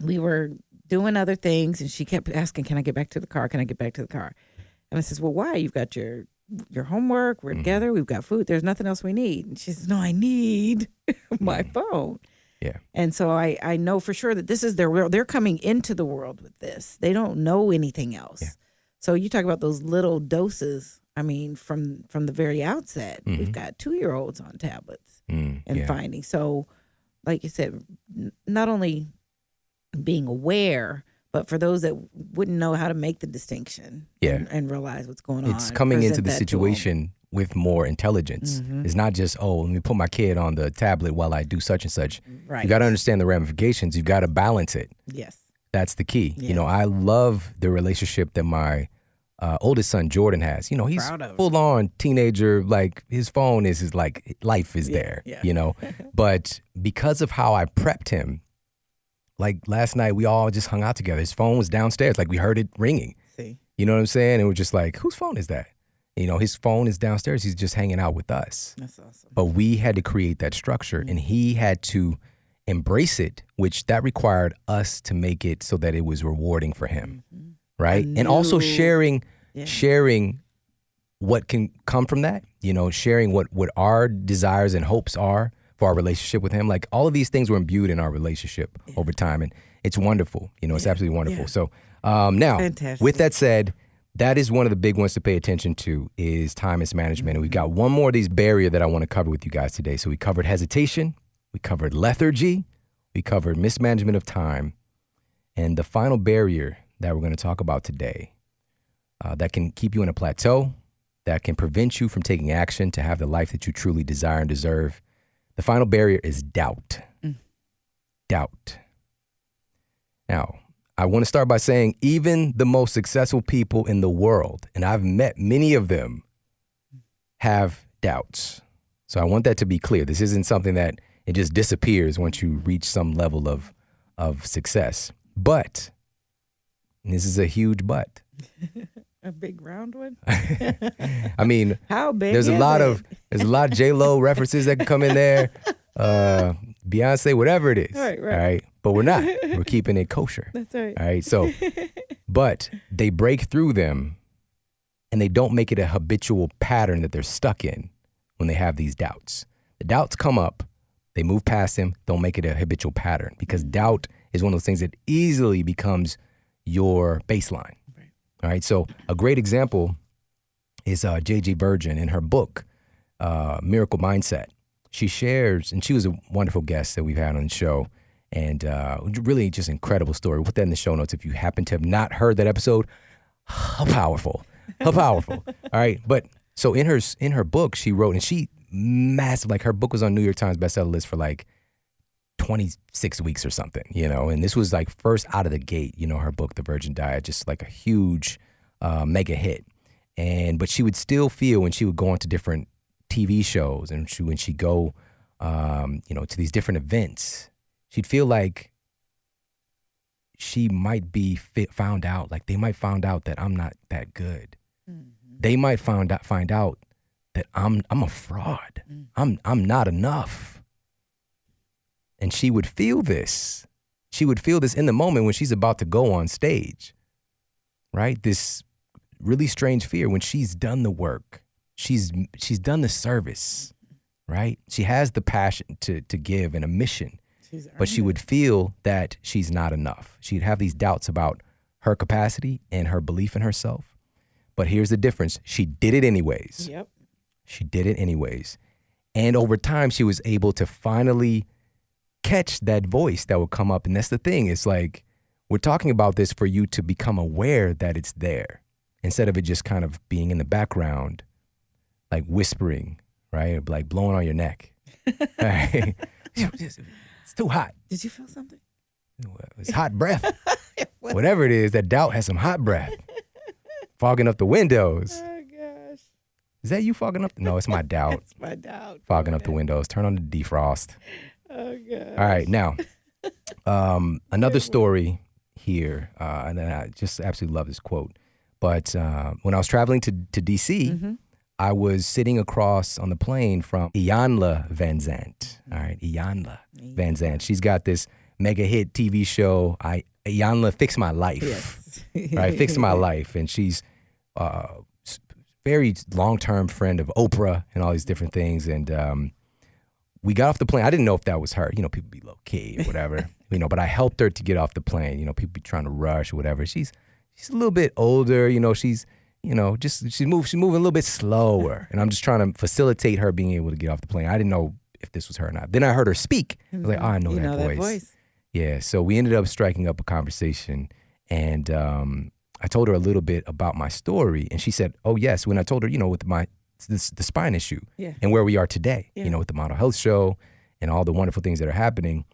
we were doing other things, and she kept asking, can I get back to the car? Can I get back to the car? And I says, well, why? You've got your homework. We're together. We've got food. There's nothing else we need. And she says, no, I need my phone. Yeah. And so I know for sure that this is their world. They're coming into the world with this. They don't know anything else. Yeah. So you talk about those little doses. I mean, from the very outset, we've got 2-year-olds on tablets and finding. So, like you said, not only being aware, but for those that wouldn't know how to make the distinction and realize what's going on. It's coming into the situation with more intelligence. It's not just, let me put my kid on the tablet while I do such and such. Right. You got to understand the ramifications. You've got to balance it. Yes. That's the key. Yes. You know, I love the relationship that my oldest son, Jordan, has. You know, he's full on teenager. Like, his phone is like, life is there, you know. But because of how I prepped him, like last night, we all just hung out together. His phone was downstairs. Like, we heard it ringing. See. You know what I'm saying? And we're just like, whose phone is that? You know, his phone is downstairs. He's just hanging out with us. That's awesome. But we had to create that structure, and he had to embrace it, which that required us to make it so that it was rewarding for him, right? And also sharing what can come from that, you know, sharing what our desires and hopes are for our relationship with him. Like, all of these things were imbued in our relationship over time, and it's wonderful. You know, it's absolutely wonderful. Yeah. So now, fantastic. With that said, that is one of the big ones to pay attention to is time mismanagement. And we've got one more of these barrier that I want to cover with you guys today. So we covered hesitation, we covered lethargy, we covered mismanagement of time, and the final barrier that we're going to talk about today that can keep you in a plateau, that can prevent you from taking action to have the life that you truly desire and deserve. The final barrier is doubt. Doubt. Now, I want to start by saying even the most successful people in the world, and I've met many of them, have doubts. So I want that to be clear. This isn't something that it just disappears once you reach some level of success. But, and this is a huge but. A big round one? I mean, how big there's a lot of J-Lo references that can come in there. Beyonce, whatever it is. Right. All right. But we're not. We're keeping it kosher. That's right. All right. So, but they break through them, and they don't make it a habitual pattern that they're stuck in when they have these doubts. The doubts come up, they move past them, don't make it a habitual pattern, because doubt is one of those things that easily becomes your baseline. Right. All right. So a great example is Jade Virgin in her book, Miracle Mindset. She shares, and she was a wonderful guest that we've had on the show, and really just incredible story. We'll put that in the show notes if you happen to have not heard that episode. How powerful. All right. But so in her book, she wrote, and she massive, like her book was on New York Times bestseller list for like 26 weeks or something, you know, and this was like first out of the gate, you know, her book, The Virgin Diet, just like a huge mega hit. But she would still feel when she would go onto different TV shows and when she go, you know, to these different events, she'd feel like she might be found out. Like they might find out that I'm not that good. Mm-hmm. They might find out that I'm a fraud. Mm-hmm. I'm not enough. And she would feel this. She would feel this in the moment when she's about to go on stage, right? This really strange fear when she's done the work. She's done the service, right? She has the passion to give and a mission, but she would feel that she's not enough. She'd have these doubts about her capacity and her belief in herself. But here's the difference. She did it anyways. Yep. She did it anyways. And over time, she was able to finally catch that voice that would come up. And that's the thing. It's like, we're talking about this for you to become aware that it's there, instead of it just kind of being in the background, like whispering, right? Like blowing on your neck. Right? It's too hot. Did you feel something? It's hot breath. Whatever it is, that doubt has some hot breath. Fogging up the windows. Oh, gosh. Is that you fogging up? No, it's my doubt. It's my doubt. Fogging up the windows. Turn on the defrost. Oh, gosh. All right, now, another story here, and then I just absolutely love this quote. But when I was traveling to D.C., I was sitting across on the plane from yeaaaaah Van Zandt. All right, yeaaaaah Van Zandt. She's got this mega hit TV show, yeaaaaah Fix My Life. Yes. Right, Fix My Life. And she's very long-term friend of Oprah and all these different things. And we got off the plane. I didn't know if that was her. You know, people be low-key or whatever. You know, but I helped her to get off the plane. You know, people be trying to rush or whatever. She's a little bit older. You know, she's moving a little bit slower. And I'm just trying to facilitate her being able to get off the plane. I didn't know if this was her or not. Then I heard her speak. I was like, oh, I know, that voice. Yeah, so we ended up striking up a conversation. And I told her a little bit about my story. And she said, oh, yes. When I told her, you know, with the spine issue and where we are today, you know, with the Model Health Show and all the wonderful things that are happening,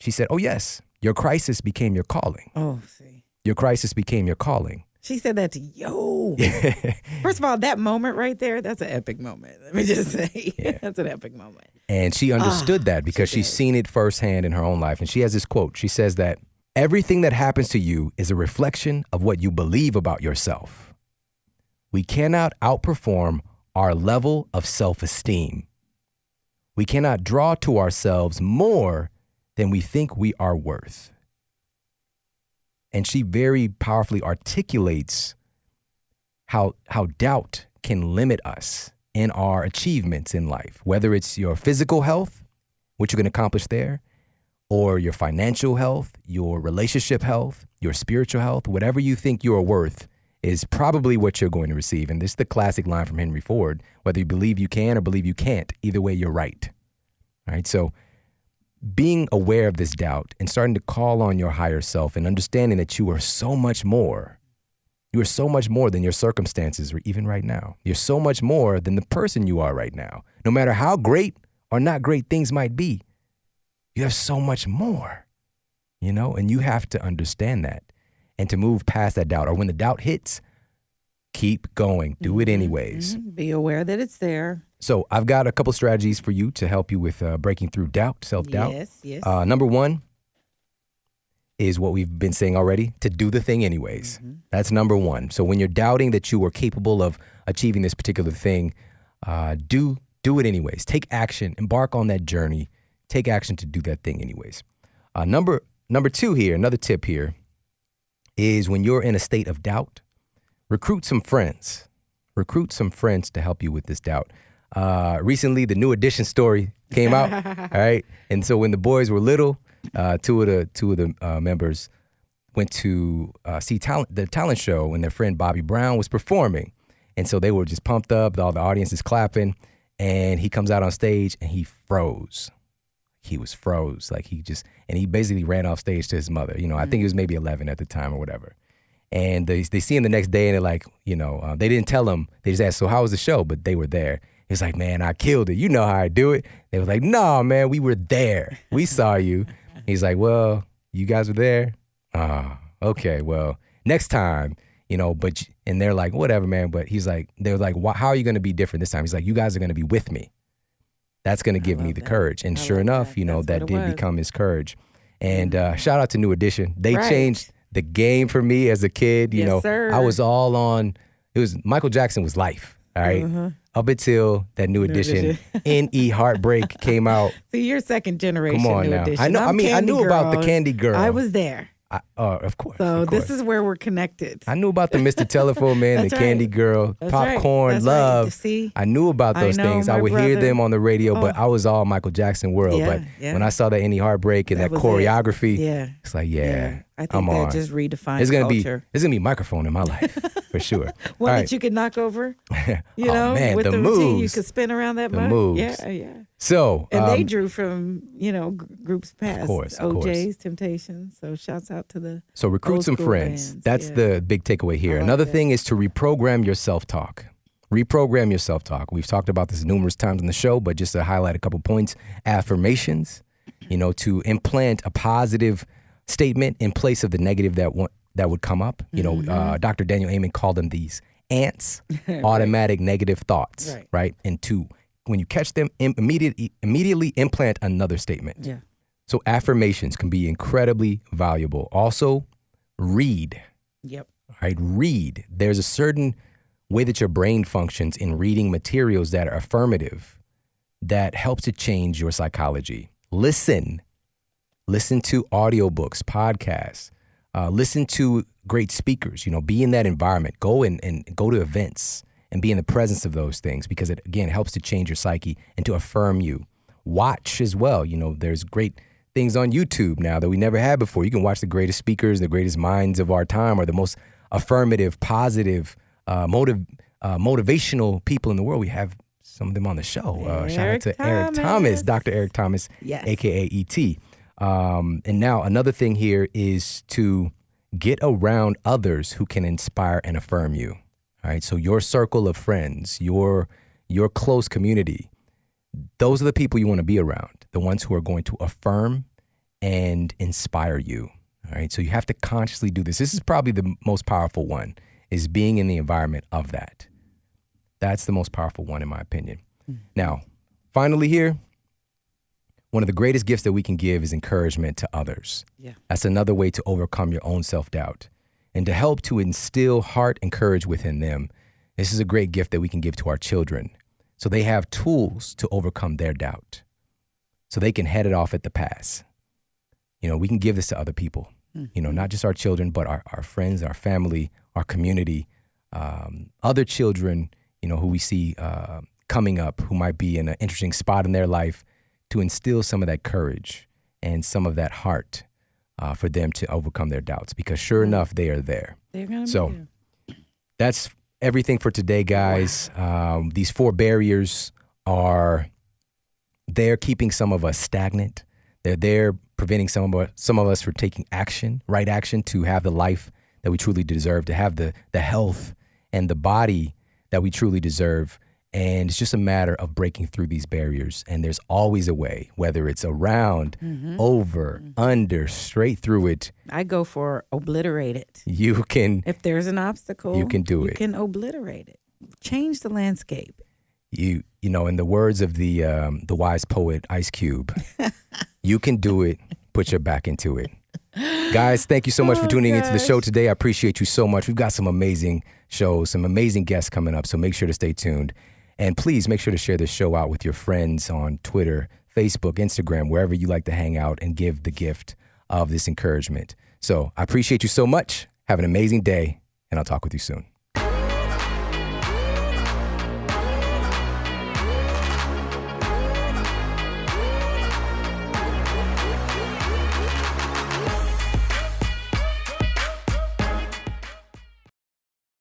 she said, oh, yes, your crisis became your calling. Oh, see. Your crisis became your calling. She said that to yo. First of all, that moment right there, that's an epic moment. Let me just say, that's an epic moment. And she understood that because she's seen it firsthand in her own life. And she has this quote. She says that everything that happens to you is a reflection of what you believe about yourself. We cannot outperform our level of self-esteem. We cannot draw to ourselves more than we think we are worth. And she very powerfully articulates how doubt can limit us in our achievements in life, whether it's your physical health, what you can accomplish there, or your financial health, your relationship health, your spiritual health. Whatever you think you are worth is probably what you're going to receive. And this is the classic line from Henry Ford: whether you believe you can or believe you can't, either way, you're right. All right. So being aware of this doubt and starting to call on your higher self and understanding that you are so much more. You are so much more than your circumstances or even right now. You're so much more than the person you are right now. No matter how great or not great things might be, you have so much more, you know, and you have to understand that and to move past that doubt. Or when the doubt hits, keep going. Do it anyways. Be aware that it's there. So I've got a couple strategies for you to help you with breaking through doubt, self-doubt. Yes. Number one is what we've been saying already, to do the thing anyways. That's number one. So when you're doubting that you are capable of achieving this particular thing, do it anyways. Take action, embark on that journey, take action to do that thing anyways. Number two here, another tip here, is when you're in a state of doubt, recruit some friends. Recruit some friends to help you with this doubt. Recently, the New Edition story came out, all right? And so when the boys were little, two of the members went to see the talent show when their friend Bobby Brown was performing. And so they were just pumped up, all the audience is clapping, and he comes out on stage and he froze. He was froze. Like he basically ran off stage to his mother. You know, I think he was maybe 11 at the time or whatever. And they see him the next day and they're like, you know, they didn't tell him. They just asked, so how was the show? But they were there. He was like, man, I killed it. You know how I do it. They was like, no, man, we were there. We saw you. He's like, well, you guys were there? Okay, well, next time, you know, and they're like, whatever, man. But he's like, they were like, how are you going to be different this time? He's like, you guys are going to be with me. That's going to give me the courage. And sure enough, you know, that did become his courage. And shout out to New Edition. They changed the game for me as a kid. You know, sir. I was all on, Michael Jackson was life. All right. Up until that New Edition N.E. Heartbreak came out. See, you're second generation. Come on New now. Edition. I knew about the Candy Girl. I was there. Of course. So this is where we're connected. I knew about the Mr. Telephone Man, the Candy Girl, Popcorn, Love. Right. See? I knew about those things. I would hear them on the radio, but I was all Michael Jackson world. Yeah, but when I saw that Any Heartbreak and that choreography, it's like, I think that just redefined culture. There's gonna be microphone in my life for sure. One that you could knock over. You know, man, with the routine, moves. you could spin around that the mug. moves. Yeah. So and they drew from, you know, groups past. Of course. OJ's, Temptations. So shouts out to the So recruit some friends. bands. That's the big takeaway here. Another thing is to reprogram your self-talk. Reprogram your self-talk. We've talked about this numerous times on the show, but just to highlight a couple points, affirmations, you know, to implant a positive statement in place of the negative that would come up. You know, Dr. Daniel Amen called them these ants, automatic negative thoughts, right? And when you catch them, immediately implant another statement. Yeah. So affirmations can be incredibly valuable. Also, read. Yep. Right? Read. There's a certain way that your brain functions in reading materials that are affirmative that helps to change your psychology. Listen to audiobooks, podcasts, listen to great speakers, you know, be in that environment, go and go to events and be in the presence of those things, because it, again, helps to change your psyche and to affirm you. Watch as well. You know, there's great things on YouTube now that we never had before. You can watch the greatest speakers, the greatest minds of our time, or the most affirmative, positive, motivational people in the world. We have some of them on the show. Shout out to Eric Thomas, Dr. Eric Thomas, aka ET. And now another thing here is to get around others who can inspire and affirm you. All right. So your circle of friends, your close community, those are the people you want to be around, the ones who are going to affirm and inspire you. All right. So you have to consciously do this. This is probably the most powerful one, is being in the environment of that. That's the most powerful one, in my opinion. Now, finally here, one of the greatest gifts that we can give is encouragement to others. Yeah. That's another way to overcome your own self-doubt and to help to instill heart and courage within them. This is a great gift that we can give to our children, so they have tools to overcome their doubt, so they can head it off at the pass. You know, we can give this to other people, you know, not just our children, but our friends, our family, our community, other children, you know, who we see coming up, who might be in an interesting spot in their life, to instill some of that courage and some of that heart for them to overcome their doubts, because sure enough, they are there. So that's everything for today, guys. Wow. These 4 barriers are there keeping some of us stagnant. They're there preventing some of us from taking action, right action, to have the life that we truly deserve, to have the health and the body that we truly deserve. And it's just a matter of breaking through these barriers. And there's always a way, whether it's around, over, under, straight through it. I go for obliterate it. You can. If there's an obstacle, you can do it. You can obliterate it. Change the landscape. You know, in the words of the wise poet Ice Cube, you can do it. Put your back into it. Guys, thank you so much for tuning into the show today. I appreciate you so much. We've got some amazing shows, some amazing guests coming up, so make sure to stay tuned. And please make sure to share this show out with your friends on Twitter, Facebook, Instagram, wherever you like to hang out, and give the gift of this encouragement. So I appreciate you so much. Have an amazing day, and I'll talk with you soon.